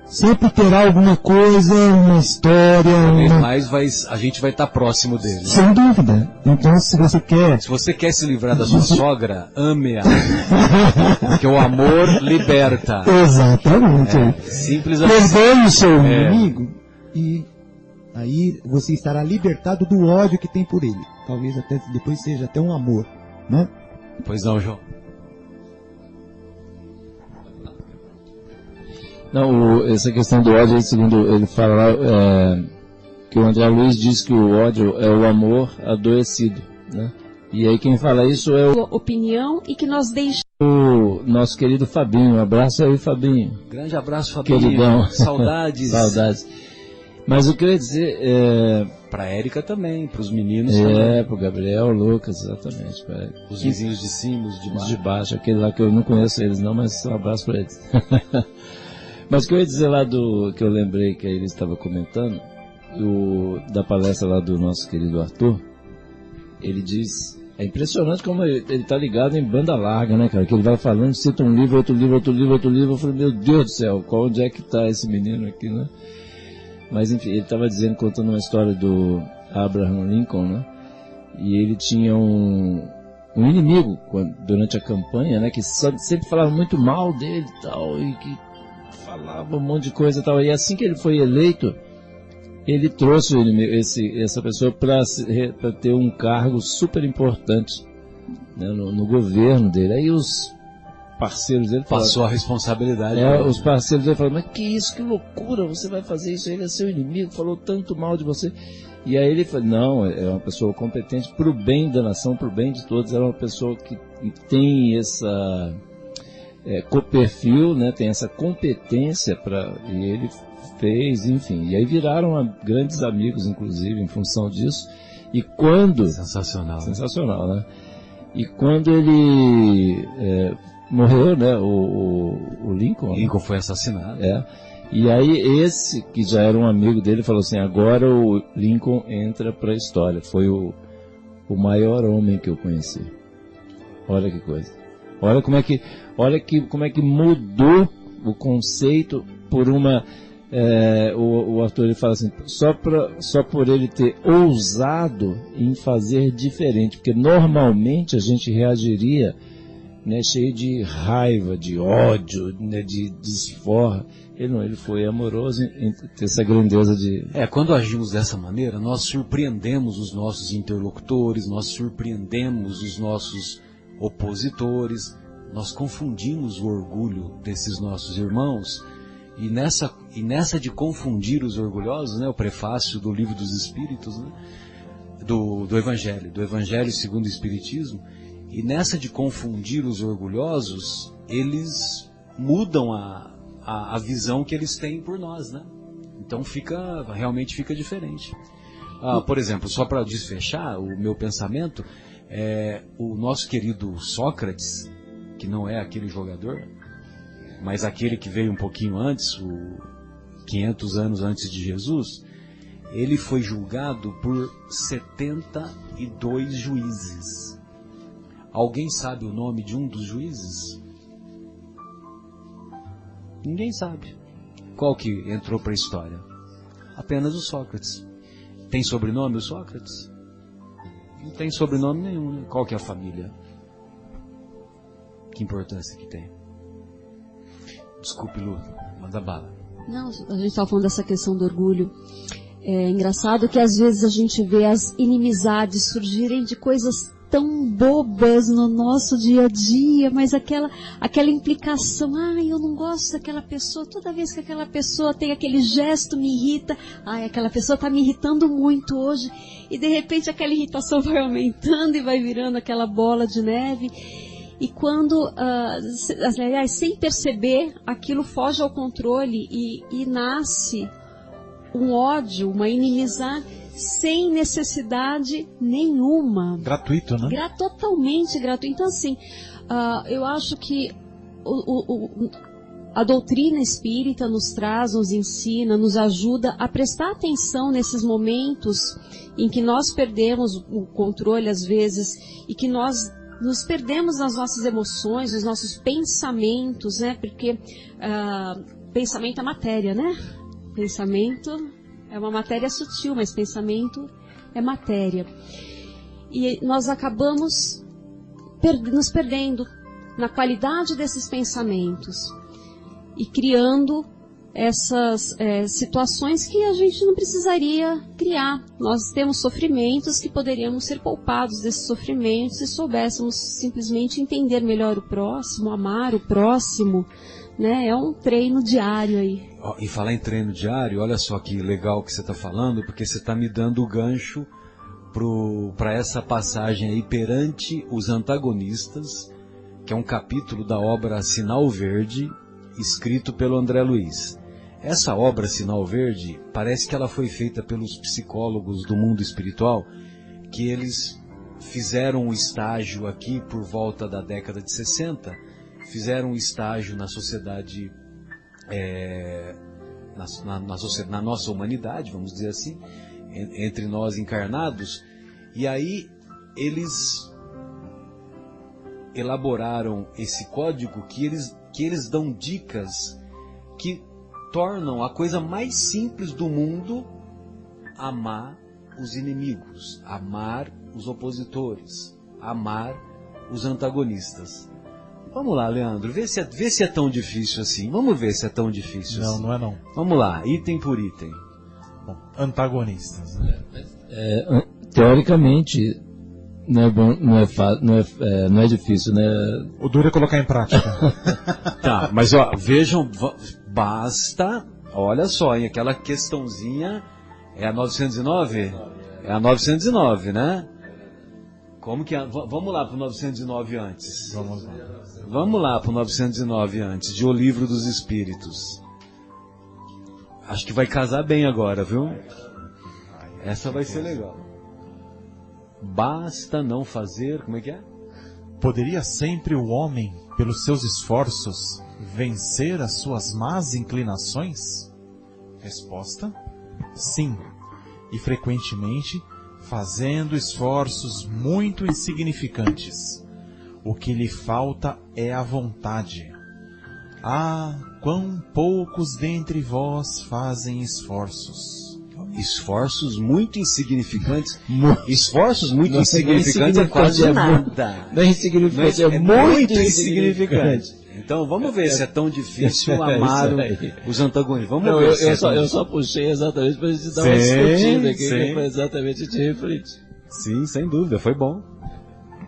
Speaker 6: Sempre terá alguma coisa, uma história...
Speaker 2: Mas a gente vai estar próximo dele.
Speaker 6: Sem dúvida. Então, se você quer
Speaker 2: se livrar da sua sogra, ame-a. Porque o amor liberta.
Speaker 6: Exatamente.
Speaker 2: Simples assim.
Speaker 6: Perdoe o seu inimigo e aí você estará libertado do ódio que tem por ele. Talvez até depois seja até um amor, né?
Speaker 2: Pois não, João.
Speaker 4: Não, essa questão do ódio, segundo ele fala lá, que o André Luiz diz que o ódio é o amor adoecido, né? E aí quem fala isso é
Speaker 3: opinião e que nós deixamos
Speaker 4: o nosso querido Fabinho. Um abraço aí, Fabinho.
Speaker 2: Grande abraço, Fabinho.
Speaker 4: Queridão.
Speaker 2: Saudades.
Speaker 4: Saudades. Mas o que eu ia dizer
Speaker 2: para a Érica também, para os meninos também.
Speaker 4: Para o Gabriel, Lucas, exatamente.
Speaker 2: Os vizinhos de cima, os de baixo.
Speaker 4: De baixo, aquele lá que eu não conheço eles não, mas um abraço para eles. Mas o que eu ia dizer lá que eu lembrei que ele estava comentando, da palestra lá do nosso querido Arthur, ele diz, é impressionante como ele está ligado em banda larga, né, cara, que ele vai falando, cita um livro, outro livro, eu falei, meu Deus do céu, onde é que está esse menino aqui, né? Mas enfim, ele estava contando uma história do Abraham Lincoln, né, e ele tinha um inimigo durante a campanha, né, que sempre falava muito mal dele e tal, e que falava um monte de coisa e tal, e assim que ele foi eleito, ele trouxe essa pessoa para ter um cargo super importante, né, no governo dele. Aí os parceiros dele falaram,
Speaker 2: passou a responsabilidade.
Speaker 4: Os parceiros dele falaram, mas que isso, que loucura, você vai fazer isso, ele é seu inimigo, falou tanto mal de você.
Speaker 6: E aí ele falou, não, é uma pessoa competente para o bem da nação, para o bem de todos, era uma pessoa que tem essa perfil, né, tem essa competência e ele fez, enfim, e aí viraram grandes amigos, inclusive, em função disso. E quando... Sensacional, né? E quando ele morreu, né, o Lincoln...
Speaker 2: Lincoln foi assassinado.
Speaker 6: E aí esse, que já era um amigo dele, falou assim, agora o Lincoln entra para a história. Foi o maior homem que eu conheci. Olha que coisa. Olha como é que mudou o conceito por uma... o Arthur ele fala assim, só por ele ter ousado em fazer diferente, porque normalmente a gente reagiria, né, cheio de raiva, de ódio, né, de desforra. Ele foi amoroso em ter essa grandeza de...
Speaker 2: Quando agimos dessa maneira, nós surpreendemos os nossos interlocutores, nós surpreendemos os nossos opositores, nós confundimos o orgulho desses nossos irmãos. E nessa de confundir os orgulhosos, né, o prefácio do Livro dos Espíritos, né, do Evangelho segundo o Espiritismo, e nessa de confundir os orgulhosos, eles mudam a visão que eles têm por nós, né? Então realmente fica diferente. Por exemplo, só para desfechar o meu pensamento, o nosso querido Sócrates, que não é aquele jogador, mas aquele que veio um pouquinho antes, 500 anos antes de Jesus, ele foi julgado por 72 juízes. Alguém sabe o nome de um dos juízes? Ninguém sabe. Qual que entrou para a história? Apenas o Sócrates. Tem sobrenome o Sócrates? Não tem sobrenome nenhum, né? Qual que é a família? Que importância que tem? Desculpe, Lu, manda bala.
Speaker 3: Não, a gente estava falando dessa questão do orgulho. É engraçado que às vezes a gente vê as inimizades surgirem de coisas tão bobas no nosso dia a dia, mas aquela implicação, eu não gosto daquela pessoa, toda vez que aquela pessoa tem aquele gesto me irrita, aquela pessoa está me irritando muito hoje, e de repente aquela irritação vai aumentando e vai virando aquela bola de neve, e quando, aliás, sem perceber, aquilo foge ao controle e nasce um ódio, uma inimizade, sem necessidade nenhuma.
Speaker 5: Gratuito, né?
Speaker 3: Totalmente gratuito. Então, assim, eu acho que a doutrina espírita nos traz, nos ensina, nos ajuda a prestar atenção nesses momentos em que nós perdemos o controle, às vezes, e que nós nos perdemos nas nossas emoções, nos nossos pensamentos, né? Porque pensamento é matéria, né? Pensamento é uma matéria sutil, mas pensamento é matéria. E nós acabamos nos perdendo na qualidade desses pensamentos e criando essas situações que a gente não precisaria criar. Nós temos sofrimentos que poderíamos ser poupados desses sofrimentos se soubéssemos simplesmente entender melhor o próximo, amar o próximo, né? É um treino diário aí.
Speaker 2: E falar em treino diário, olha só que legal que você está falando, porque você está me dando o gancho para essa passagem aí, perante os antagonistas, que é um capítulo da obra Sinal Verde, escrito pelo André Luiz. Essa obra Sinal Verde, parece que ela foi feita pelos psicólogos do mundo espiritual, que eles fizeram um estágio aqui por volta da década de 60, fizeram um estágio na sociedade, na nossa humanidade, vamos dizer assim, entre nós encarnados, e aí eles elaboraram esse código que eles dão dicas que tornam a coisa mais simples do mundo amar os inimigos, amar os opositores, amar os antagonistas. Vamos lá, Leandro, vê se é tão difícil assim. Vamos ver se é tão difícil assim.
Speaker 5: Não é não.
Speaker 2: Vamos lá, item por item.
Speaker 5: Bom, antagonistas. Né?
Speaker 6: Teoricamente, não é difícil, né?
Speaker 5: O duro é colocar em prática.
Speaker 2: Tá, mas ó, vejam, basta, olha só, hein, aquela questãozinha É a 909? É a 909, né? Como que é? Vamos lá para o 909 antes.
Speaker 5: Vamos lá.
Speaker 2: Vamos lá para o 909 antes, de O Livro dos Espíritos. Acho que vai casar bem agora, viu? Essa vai ser legal. Basta não fazer... Como é que é?
Speaker 5: Poderia sempre o homem, pelos seus esforços, vencer as suas más inclinações? Resposta: sim. E frequentemente fazendo esforços muito insignificantes. O que lhe falta é a vontade. Ah, quão poucos dentre vós fazem esforços.
Speaker 2: Esforços muito insignificantes. Esforços muito insignificantes é quase nada.
Speaker 4: Não é insignificante, é muito insignificante.
Speaker 2: Então vamos ver se é tão difícil amar os antagonistas. Vamos
Speaker 4: não,
Speaker 2: ver
Speaker 4: eu só puxei exatamente para a gente dar uma discutida aqui, que foi exatamente de refletir.
Speaker 2: Sim, sem dúvida, foi bom.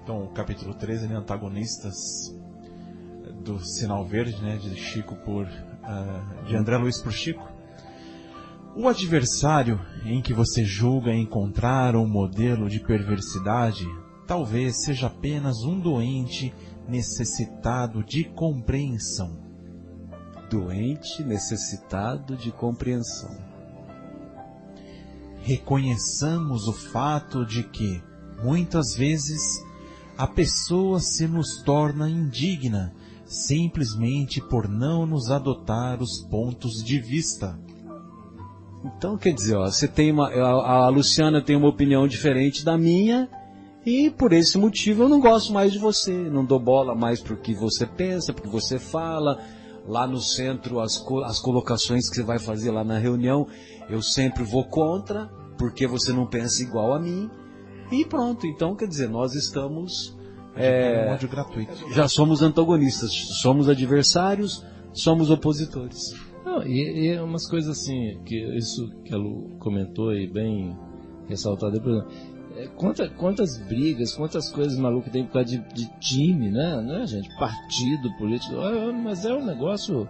Speaker 5: Então, o capítulo 13, né, antagonistas do Sinal Verde, né, de Chico de André Luiz por Chico. O adversário em que você julga encontrar um modelo de perversidade, talvez seja apenas um doente necessitado de compreensão.
Speaker 2: Doente necessitado de compreensão.
Speaker 5: Reconheçamos o fato de que, muitas vezes, a pessoa se nos torna indigna simplesmente por não nos adotar os pontos de vista.
Speaker 2: Então, quer dizer, ó, você tem a Luciana tem uma opinião diferente da minha, e por esse motivo eu não gosto mais de você, não dou bola mais para o que você pensa, para o que você fala. Lá no centro, as colocações que você vai fazer lá na reunião, eu sempre vou contra, porque você não pensa igual a mim, e pronto. Então, quer dizer, nós estamos...
Speaker 5: um ódio gratuito.
Speaker 2: Já somos antagonistas, somos adversários, somos opositores.
Speaker 4: Não, e umas coisas assim, que isso que a Lu comentou e bem ressaltado, por exemplo, quantas brigas, quantas coisas malucas tem por causa de time, né, gente? Partido político, mas é um negócio,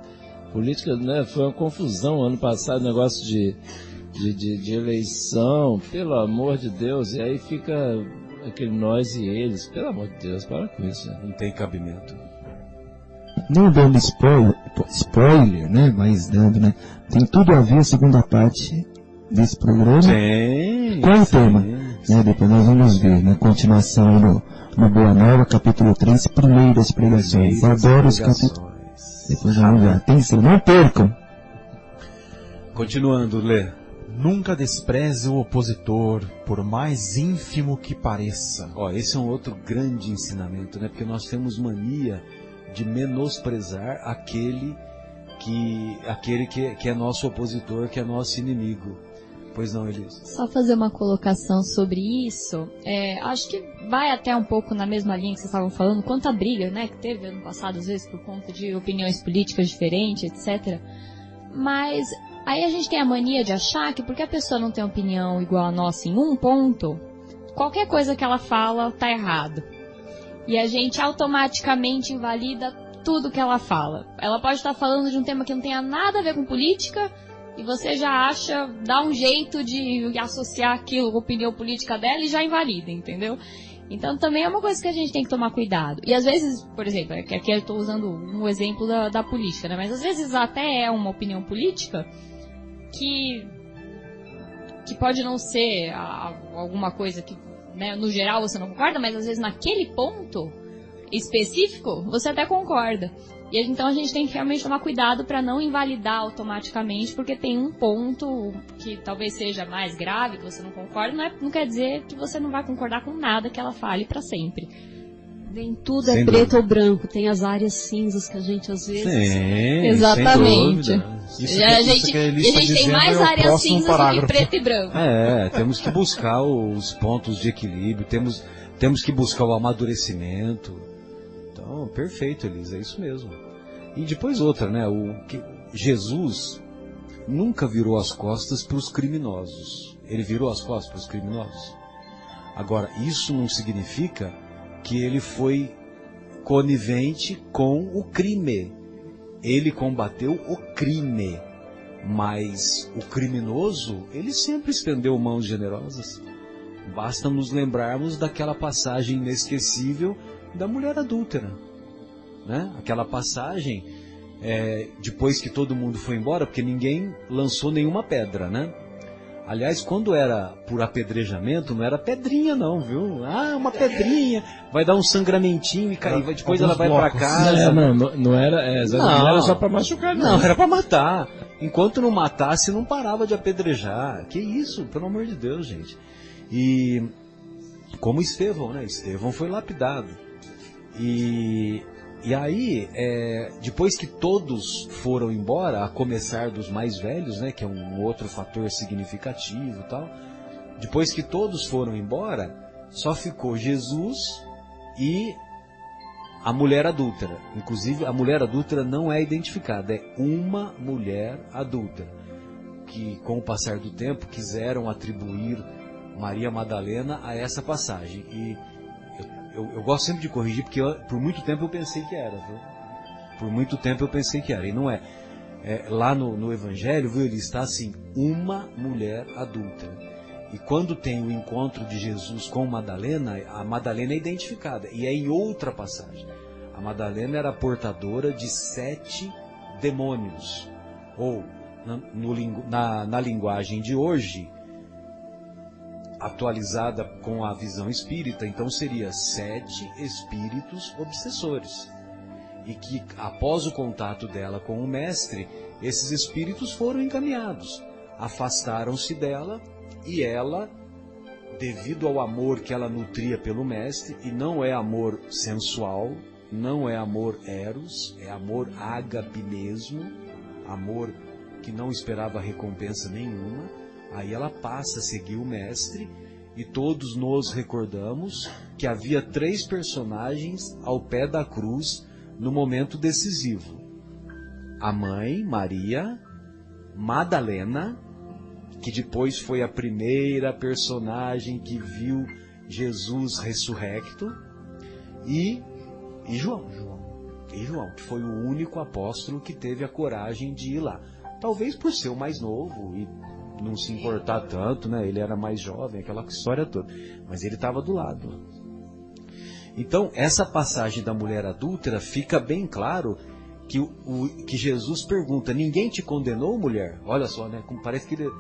Speaker 4: política, né? Foi uma confusão ano passado, negócio de eleição, pelo amor de Deus, e aí fica aquele nós e eles, pelo amor de Deus, para com isso.
Speaker 2: Não tem cabimento.
Speaker 6: Não dando spoiler, né? Mas dando, né? Tem tudo a ver a segunda parte desse programa.
Speaker 2: Sim.
Speaker 6: Qual é o tema? Né? Depois nós vamos ver, né? Continuação no Boa Nova, capítulo 3, primeiras pregações. Adoro os capítulos. Depois vamos ver. Atenção, não percam.
Speaker 2: Continuando, Lê.
Speaker 5: Nunca despreze o opositor, por mais ínfimo que pareça.
Speaker 2: Esse é um outro grande ensinamento, né? Porque nós temos mania de menosprezar aquele que é nosso opositor, que é nosso inimigo. Pois não, Elisa?
Speaker 7: Só fazer uma colocação sobre isso. Acho que vai até um pouco na mesma linha que vocês estavam falando, quanto a briga, né, que teve ano passado, às vezes por conta de opiniões políticas diferentes, etc. Mas aí a gente tem a mania de achar que porque a pessoa não tem opinião igual a nossa em um ponto, qualquer coisa que ela fala tá errado. E a gente automaticamente invalida tudo que ela fala. Ela pode estar falando de um tema que não tenha nada a ver com política, e você já acha, dá um jeito de associar aquilo com a opinião política dela e já invalida, entendeu? Então também é uma coisa que a gente tem que tomar cuidado. E às vezes, por exemplo, aqui eu estou usando um exemplo da política, né? Mas às vezes até é uma opinião política que pode não ser alguma coisa que, né, no geral você não concorda, mas às vezes naquele ponto específico você até concorda. E então a gente tem que realmente tomar cuidado para não invalidar automaticamente, porque tem um ponto que talvez seja mais grave, que você não concorda, não quer dizer que você não vai concordar com nada que ela fale para sempre.
Speaker 3: Nem tudo é preto ou branco, tem as áreas cinzas que a gente às vezes...
Speaker 2: Sim,
Speaker 7: exatamente.
Speaker 5: Isso
Speaker 7: a gente tem mais áreas cinzas do que preto e branco.
Speaker 2: Temos que buscar os pontos de equilíbrio, temos que buscar o amadurecimento. Então, perfeito, Elisa, é isso mesmo. E depois outra, né? Jesus nunca virou as costas para os criminosos. Ele virou as costas para os criminosos. Agora, isso não significa que ele foi conivente com o crime. Ele combateu o crime. Mas o criminoso, ele sempre estendeu mãos generosas. Basta nos lembrarmos daquela passagem inesquecível da mulher adúltera, né? Aquela passagem, depois que todo mundo foi embora, porque ninguém lançou nenhuma pedra, né? Aliás, quando era por apedrejamento, não era pedrinha não, viu? Ah, uma pedrinha, vai dar um sangramentinho e cair, depois ela vai para casa.
Speaker 4: Não era só para machucar, não.
Speaker 2: Não, era para matar. Enquanto não matasse, não parava de apedrejar. Que isso, pelo amor de Deus, gente. E como Estevão, né? Estevão foi lapidado. E aí, depois que todos foram embora, a começar dos mais velhos, né? Que é um outro fator significativo e tal. Depois que todos foram embora, só ficou Jesus e a mulher adúltera. Inclusive, a mulher adúltera não é identificada, é uma mulher adúltera. Que, com o passar do tempo, quiseram atribuir Maria Madalena a essa passagem. E eu gosto sempre de corrigir, porque por muito tempo eu pensei que era, viu? Por muito tempo eu pensei que era, e não é. Lá no Evangelho, viu, ele está assim, uma mulher adúltera. E quando tem o encontro de Jesus com Madalena, a Madalena é identificada, e é em outra passagem. A Madalena era portadora de 7 demônios, ou na linguagem de hoje, atualizada com a visão espírita, então seria 7 espíritos obsessores. E que após o contato dela com o mestre, esses espíritos foram encaminhados, afastaram-se dela, e ela, devido ao amor que ela nutria pelo mestre, e não é amor sensual, não é amor eros, é amor ágape mesmo, amor que não esperava recompensa nenhuma, aí ela passa a seguir o mestre, e todos nos recordamos que havia 3 personagens ao pé da cruz no momento decisivo. A mãe, Maria, Madalena, que depois foi a primeira personagem que viu Jesus ressurrecto, e João, que foi o único apóstolo que teve a coragem de ir lá. Talvez por ser o mais novo e não se importar tanto, né? Ele era mais jovem, aquela história toda. Mas ele estava do lado. Então, essa passagem da mulher adúltera fica bem claro que Jesus pergunta: ninguém te condenou, mulher? Olha só, né? Como parece que ele...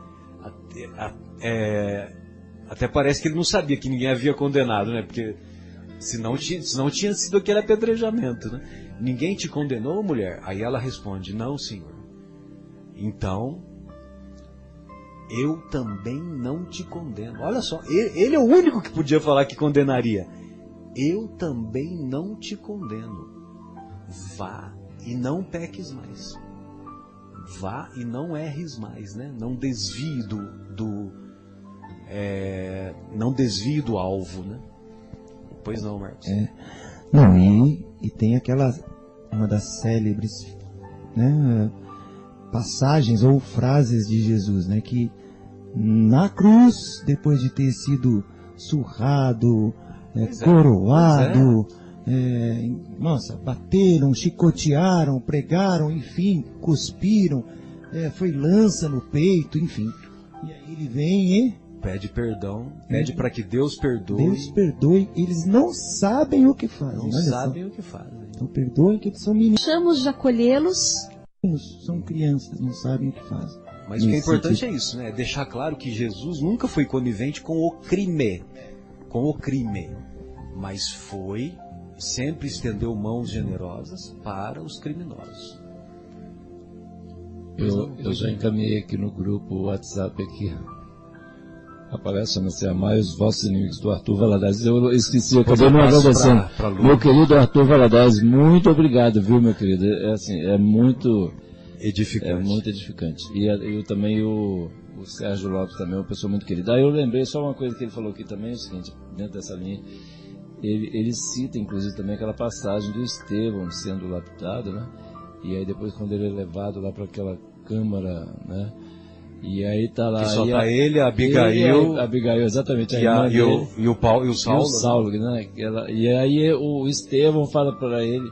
Speaker 2: até parece que ele não sabia que ninguém havia condenado, né? Porque senão tinha sido aquele apedrejamento, né? Ninguém te condenou, mulher? Aí ela responde: não, Senhor. Então, eu também não te condeno. Olha só, ele é o único que podia falar que condenaria. Eu também não te condeno. Vá e não peques mais. Vá e não erres mais, né? Não desvie não desvie do alvo, né? Pois não, Marcos?
Speaker 6: Não, e tem uma das célebres, né, passagens ou frases de Jesus, né, que na cruz, depois de ter sido surrado, coroado, nossa, bateram, chicotearam, pregaram, enfim, cuspiram, foi lança no peito, enfim. E aí ele vem
Speaker 2: pede perdão, pede para que Deus perdoe.
Speaker 6: Deus perdoe, eles não sabem o que fazem.
Speaker 2: Não sabem o que fazem.
Speaker 6: Então perdoem que eles são meninos.
Speaker 3: Deixamos de acolhê-los.
Speaker 6: São crianças, não sabem o que fazem.
Speaker 2: Mas o que é importante é isso, né? Deixar claro que Jesus nunca foi conivente com o crime. Mas sempre estendeu mãos generosas para os criminosos.
Speaker 4: Eu já encaminhei aqui no grupo WhatsApp aqui. A palestra chama-se Amai os Vossos Inimigos, do Arthur Valadares. Eu esqueci, eu acabei não agradecendo. Meu querido Arthur Valadares, muito obrigado, viu, meu querido? É muito edificante. E eu também, o Sérgio Lopes também é uma pessoa muito querida. Aí eu lembrei só uma coisa que ele falou aqui também, é o seguinte, dentro dessa linha, ele cita inclusive também aquela passagem do Estevão sendo lapidado, né? E aí depois quando ele é levado lá para aquela câmara, né? E aí tá lá...
Speaker 2: Que só tá ele, a Abigail...
Speaker 4: Abigail, exatamente.
Speaker 2: E o Saulo.
Speaker 4: E o Saulo, né? E aí o Estevão fala para ele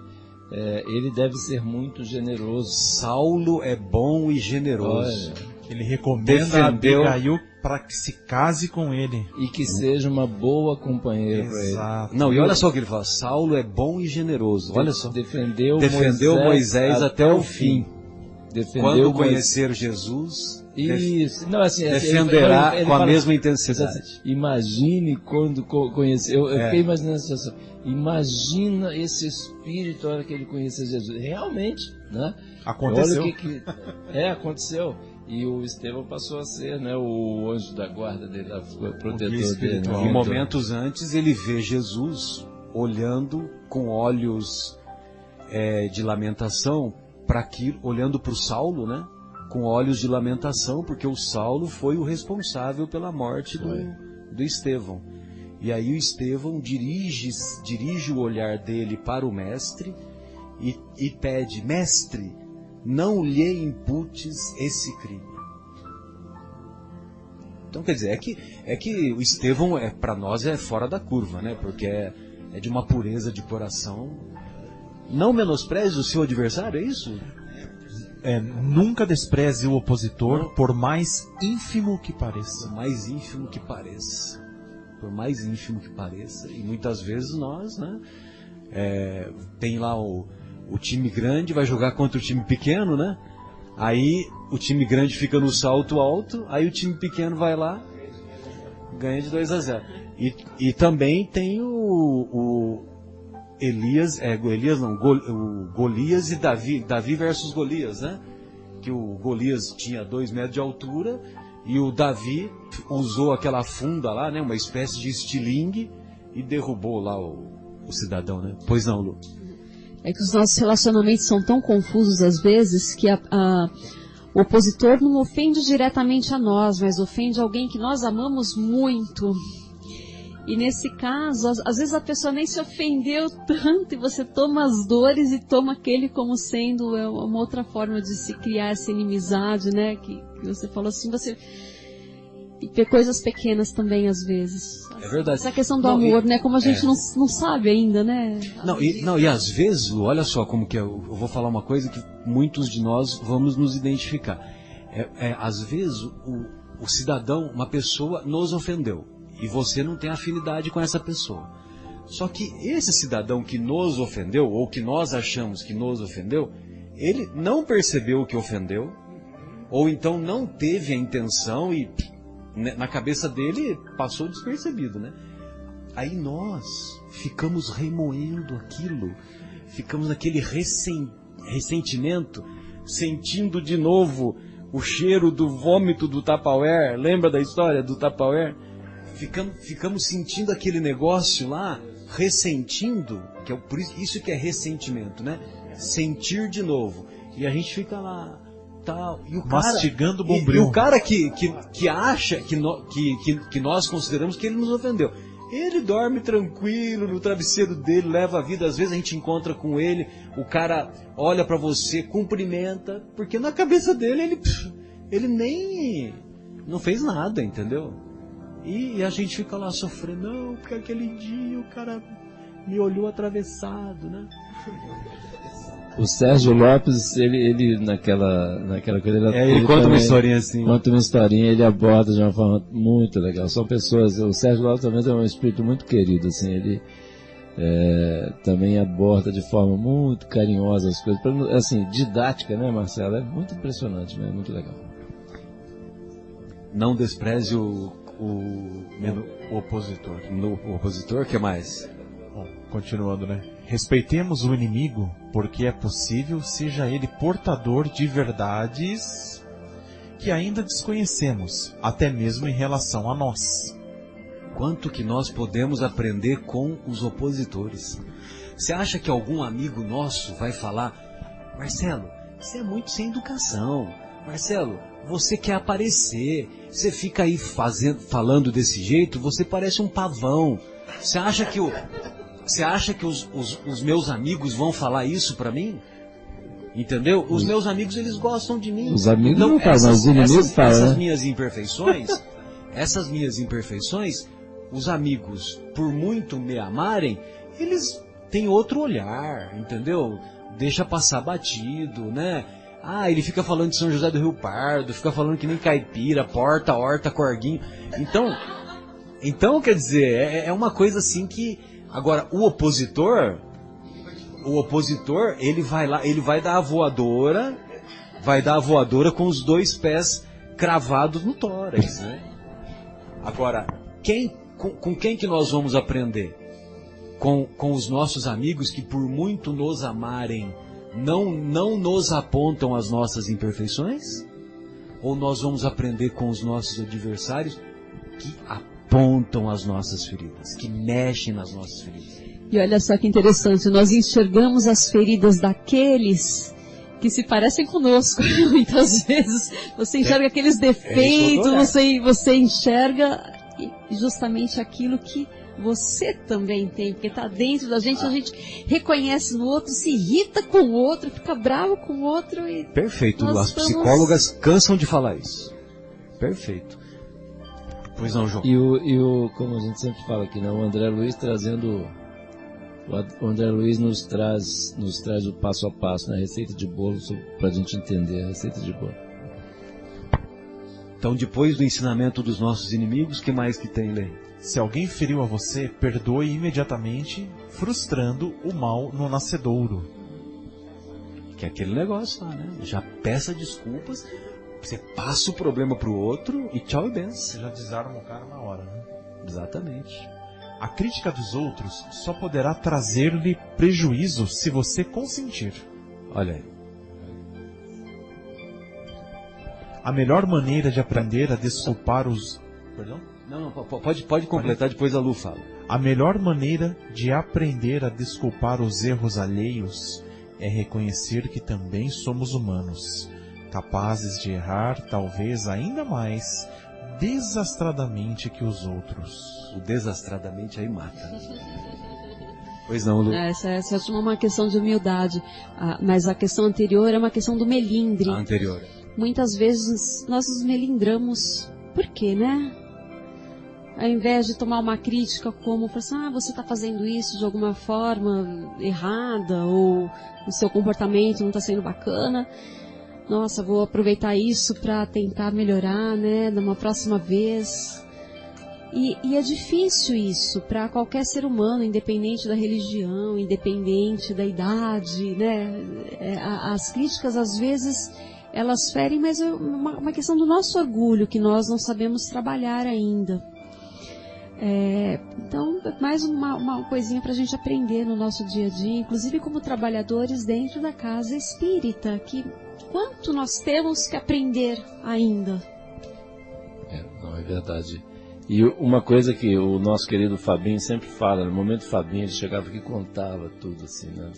Speaker 4: ele deve ser muito generoso.
Speaker 2: Saulo é bom e generoso.
Speaker 4: Olha,
Speaker 5: ele recomenda a Abigail para que se case com ele.
Speaker 4: e que seja uma boa companheira para ele.
Speaker 5: Exato.
Speaker 2: Não, e olha só o que ele fala, Saulo é bom e generoso. Olha só.
Speaker 4: Defendeu
Speaker 2: Moisés até o fim.
Speaker 4: Defendeu
Speaker 2: Quando
Speaker 4: Moisés.
Speaker 2: conhecer Jesus,
Speaker 4: Isso. Não, assim,
Speaker 2: defenderá
Speaker 4: ele
Speaker 2: com a
Speaker 4: fala
Speaker 2: mesma
Speaker 4: assim,
Speaker 2: intensidade.
Speaker 4: imagine quando conhecer. Eu fiquei imaginando essa situação. Imagina esse espírito na hora que ele conhecer Jesus. Realmente, né?
Speaker 5: Aconteceu.
Speaker 4: Olha o que aconteceu. E o Estevão passou a ser, né, o anjo da guarda dele, o protetor dele.
Speaker 2: E momentos antes ele vê Jesus olhando com olhos de lamentação para aquilo, olhando para o Saulo, né? Com olhos de lamentação, porque o Saulo foi o responsável pela morte do Estevão. E aí o Estevão dirige o olhar dele para o mestre e pede: mestre, não lhe imputes esse crime. Então, quer dizer, é que o Estevão, para nós, é fora da curva, né? Porque é de uma pureza de coração. Não menospreze o seu adversário, é isso?
Speaker 5: Nunca despreze o opositor, por mais ínfimo que pareça.
Speaker 2: Por mais ínfimo que pareça. Por mais ínfimo que pareça. E muitas vezes nós, né? Tem lá o time grande, vai jogar contra o time pequeno, né? Aí o time grande fica no salto alto, aí o time pequeno vai lá, ganha de 2-0. E também tem o Golias e Davi versus Golias, né? Que o Golias tinha 2 metros de altura e o Davi usou aquela funda lá, né? Uma espécie de estilingue e derrubou lá o cidadão, né? Pois não, Lu?
Speaker 3: É que os nossos relacionamentos são tão confusos às vezes que o opositor não ofende diretamente a nós, mas ofende alguém que nós amamos muito. E nesse caso, às vezes a pessoa nem se ofendeu tanto e você toma as dores e toma aquele como sendo uma outra forma de se criar essa inimizade, né? Que você falou assim, e ter coisas pequenas também às vezes.
Speaker 2: É verdade.
Speaker 3: Essa questão do amor, né? Como a gente não sabe ainda, né?
Speaker 2: E às vezes, Lu, olha só como que eu vou falar uma coisa que muitos de nós vamos nos identificar. Às vezes o cidadão, uma pessoa nos ofendeu. E você não tem afinidade com essa pessoa. Só que esse cidadão que nos ofendeu, ou que nós achamos que nos ofendeu, ele não percebeu que ofendeu, ou então não teve a intenção e na cabeça dele passou despercebido, né? Aí nós ficamos remoendo aquilo, ficamos naquele ressentimento, sentindo de novo o cheiro do vômito do Tupperware. Lembra da história do Tupperware? Ficamos sentindo aquele negócio lá, ressentindo, que é por isso que é ressentimento, né? Sentir de novo. E a gente fica lá, tal, e o cara,
Speaker 5: mastigando bombril.
Speaker 2: E o cara que acha que nós consideramos que ele nos ofendeu, ele dorme tranquilo no travesseiro dele, leva a vida. Às vezes a gente encontra com ele, o cara olha pra você, cumprimenta, porque na cabeça dele ele nem não fez nada, entendeu? E a gente fica lá sofrendo, não, porque aquele dia o cara me olhou atravessado, né?
Speaker 4: O Sérgio Lopes, ele naquela coisa...
Speaker 2: Ele conta uma historinha assim.
Speaker 4: Conta uma historinha, ele aborda de uma forma muito legal. São pessoas... O Sérgio Lopes também é um espírito muito querido, assim, ele também aborda de forma muito carinhosa as coisas. Assim, didática, né, Marcelo? É muito impressionante, né? É muito legal.
Speaker 2: Não despreze o
Speaker 5: opositor.
Speaker 2: O opositor, o que mais?
Speaker 5: Bom, continuando, né? Respeitemos o inimigo, porque é possível seja ele portador de verdades que ainda desconhecemos, até mesmo em relação a nós.
Speaker 2: Quanto que nós podemos aprender com os opositores? Você acha que algum amigo nosso vai falar: Marcelo, você é muito sem educação. Marcelo, você quer aparecer. Você fica aí falando desse jeito, você parece um pavão. Você acha que os meus amigos vão falar isso pra mim? Entendeu? Os meus amigos, eles gostam de mim.
Speaker 4: Os amigos então, não falam, os inimigos falam.
Speaker 2: Essas minhas imperfeições, os amigos, por muito me amarem, eles têm outro olhar, entendeu? deixa passar batido, né? Ah, ele fica falando de São José do Rio Pardo, fica falando que nem caipira, porta, horta, corguinho. Então quer dizer, é uma coisa assim que... Agora, o opositor, ele vai lá, ele vai dar a voadora com os 2 pés cravados no tórax, né? Agora, com quem que nós vamos aprender? Com os nossos amigos que, por muito nos amarem, não nos apontam as nossas imperfeições? Ou nós vamos aprender com os nossos adversários que apontam as nossas feridas, que mexem nas nossas feridas?
Speaker 3: E olha só que interessante, nós enxergamos as feridas daqueles que se parecem conosco. Muitas vezes você enxerga aqueles defeitos, você enxerga justamente aquilo que você também tem, porque está dentro da gente, a gente reconhece no outro, se irrita com o outro, fica bravo com o outro. E
Speaker 2: perfeito, as psicólogas cansam de falar isso. Perfeito. Pois não, João.
Speaker 4: E como a gente sempre fala aqui, né, o André Luiz trazendo... O André Luiz nos traz o passo a passo, né, a receita de bolo, para a gente entender a receita de bolo.
Speaker 2: Então, depois do ensinamento dos nossos inimigos, que mais que tem, Lê?
Speaker 5: Se alguém feriu a você, perdoe imediatamente, frustrando o mal no nascedouro.
Speaker 2: Que é aquele negócio lá, né? Já peça desculpas, você passa o problema pro outro e tchau e benção.
Speaker 5: Você já desarma o cara na hora, né?
Speaker 2: Exatamente.
Speaker 5: A crítica dos outros só poderá trazer-lhe prejuízo se você consentir.
Speaker 2: Olha aí.
Speaker 5: A melhor maneira de aprender a desculpar os... Perdão?
Speaker 2: Não, pode completar, depois a Lu fala.
Speaker 5: A melhor maneira de aprender a desculpar os erros alheios é reconhecer que também somos humanos, capazes de errar talvez ainda mais desastradamente que os outros.
Speaker 2: O desastradamente aí mata. Pois não, Lu.
Speaker 3: Essa é uma questão de humildade, mas a questão anterior é uma questão do melindre.
Speaker 2: A anterior.
Speaker 3: Muitas vezes nós nos melindramos. Por quê, né? Ao invés de tomar uma crítica como, assim, você está fazendo isso de alguma forma errada, ou o seu comportamento não está sendo bacana, nossa, vou aproveitar isso para tentar melhorar, né, numa próxima vez. E é difícil isso para qualquer ser humano, independente da religião, independente da idade, né? As críticas, às vezes, elas ferem, mas é uma questão do nosso orgulho, que nós não sabemos trabalhar ainda. Então, mais uma coisinha para a gente aprender no nosso dia a dia, inclusive como trabalhadores dentro da casa espírita, que quanto nós temos que aprender ainda.
Speaker 4: Não, é verdade. E uma coisa que o nosso querido Fabinho sempre fala, no momento Fabinho, ele chegava aqui e contava tudo assim, né?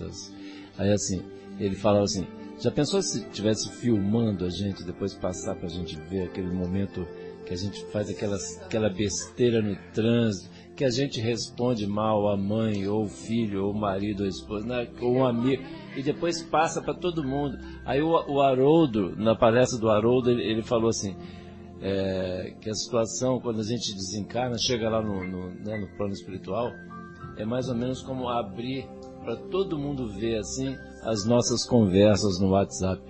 Speaker 4: Aí assim, ele falava assim, já pensou se estivesse filmando a gente, depois passar pra gente ver aquele momento que a gente faz aquela besteira no trânsito, que a gente responde mal à mãe, ou o filho, ou o marido, ou a esposa, né, ou um amigo, e depois passa para todo mundo. Aí o Haroldo, na palestra do Haroldo, ele falou assim, que a situação, quando a gente desencarna, chega lá no plano espiritual, é mais ou menos como abrir para todo mundo ver assim as nossas conversas no WhatsApp.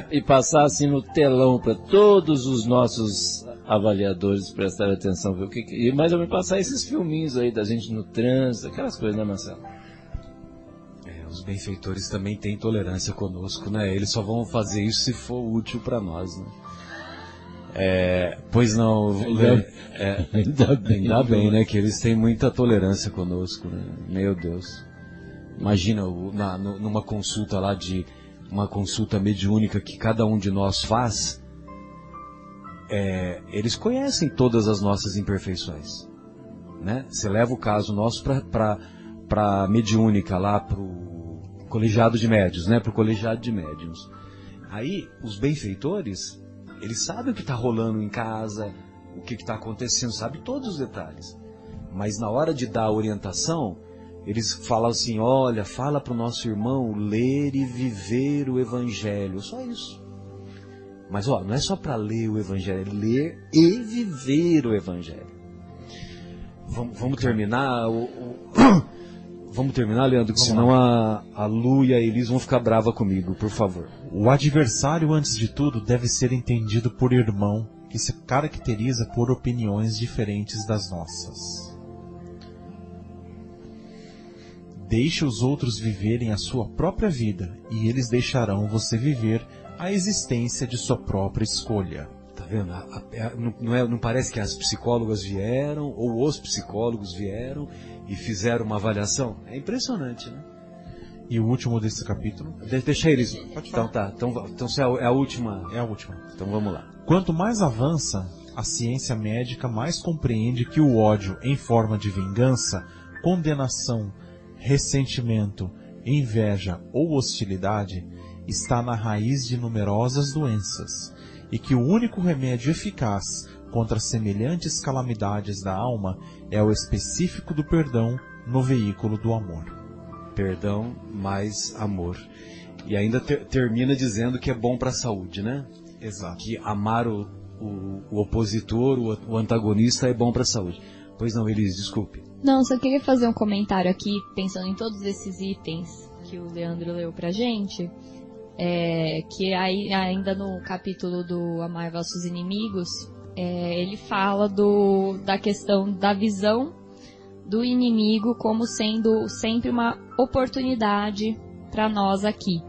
Speaker 4: E passar assim no telão para todos os nossos avaliadores prestarem atenção. E mais ou menos passar esses filminhos aí da gente no trânsito, aquelas coisas, né, Marcelo?
Speaker 2: Os benfeitores também têm tolerância conosco, né? Eles só vão fazer isso se for útil para nós, né? Pois não, ainda bem, né? Que eles têm muita tolerância conosco, né? Meu Deus. Imagina numa consulta lá uma consulta mediúnica que cada um de nós faz, eles conhecem todas as nossas imperfeições, né? Você leva o caso nosso para mediúnica lá, para o colegiado de médiuns, né? Para o colegiado de médiuns. Aí os benfeitores, eles sabem o que está rolando em casa, o que está acontecendo, sabem todos os detalhes, mas na hora de dar a orientação, eles falam assim, olha, fala para o nosso irmão ler e viver o Evangelho, só isso. Mas não é só para ler o Evangelho, é ler e viver o Evangelho. Vamos terminar. Vamos terminar, Leandro, que senão a Lu e a Elis vão ficar bravas comigo, por favor.
Speaker 5: O adversário, antes de tudo, deve ser entendido por irmão, que se caracteriza por opiniões diferentes das nossas. Deixe os outros viverem a sua própria vida, e eles deixarão você viver a existência de sua própria escolha.
Speaker 2: Tá vendo? Não parece que as psicólogas vieram, ou os psicólogos vieram e fizeram uma avaliação? É impressionante, né?
Speaker 5: E o último desse capítulo?
Speaker 2: Deixa eles. Então tá. Então é a última.
Speaker 5: É a última.
Speaker 2: Então vamos lá.
Speaker 5: Quanto mais avança, a ciência médica mais compreende que o ódio em forma de vingança, condenação, ressentimento, inveja ou hostilidade está na raiz de numerosas doenças, e que o único remédio eficaz contra semelhantes calamidades da alma é o específico do perdão no veículo do amor.
Speaker 2: Perdão mais amor. E ainda termina dizendo que é bom para a saúde, né?
Speaker 5: Exato.
Speaker 2: Que amar o opositor, o antagonista é bom para a saúde. Pois não, Elis, desculpe.
Speaker 7: Não, só queria fazer um comentário aqui, pensando em todos esses itens que o Leandro leu pra gente. Que aí, ainda no capítulo do Amar Vossos Inimigos, ele fala da questão da visão do inimigo como sendo sempre uma oportunidade para nós aqui.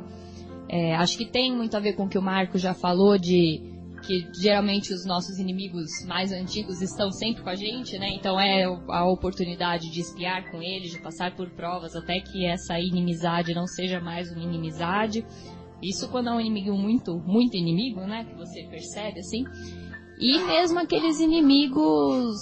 Speaker 7: Acho que tem muito a ver com o que o Marco já falou, de que geralmente os nossos inimigos mais antigos estão sempre com a gente, né? Então é a oportunidade de espiar com eles, de passar por provas até que essa inimizade não seja mais uma inimizade. Isso quando é um inimigo muito, muito inimigo, né? Que você percebe, assim. E mesmo aqueles inimigos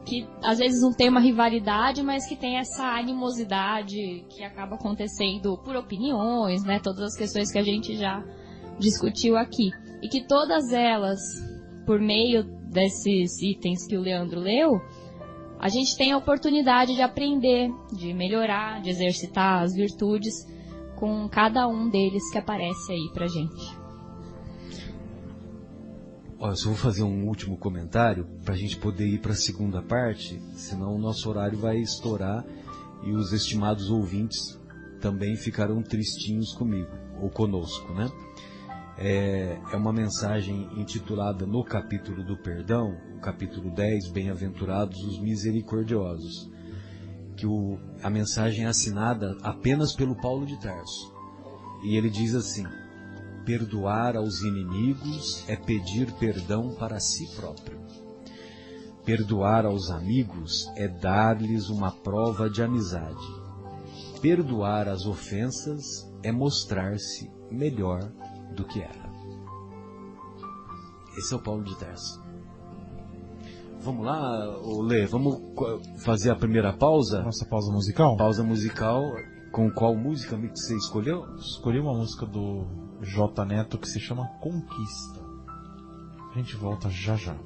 Speaker 7: que às vezes não tem uma rivalidade, mas que tem essa animosidade que acaba acontecendo por opiniões, né? Todas as questões que a gente já discutiu aqui. E que todas elas, por meio desses itens que o Leandro leu, a gente tem a oportunidade de aprender, de melhorar, de exercitar as virtudes com cada um deles que aparece aí pra gente.
Speaker 2: Olha, só vou fazer um último comentário pra gente poder ir para a segunda parte, senão o nosso horário vai estourar e os estimados ouvintes também ficarão tristinhos comigo, ou conosco, né? É uma mensagem intitulada no capítulo do perdão, o capítulo 10, Bem-aventurados os misericordiosos, que a mensagem é assinada apenas pelo Paulo de Tarso. E ele diz assim: perdoar aos inimigos é pedir perdão para si próprio. Perdoar aos amigos é dar-lhes uma prova de amizade. Perdoar as ofensas é mostrar-se melhor do que era. Esse é o Paulo de Tarso. Vamos lá, Lê, vamos fazer a primeira pausa?
Speaker 5: Nossa pausa musical?
Speaker 2: Pausa musical. Com qual música que você escolheu?
Speaker 5: Escolhi uma música do J Neto que se chama Conquista. A gente volta já já.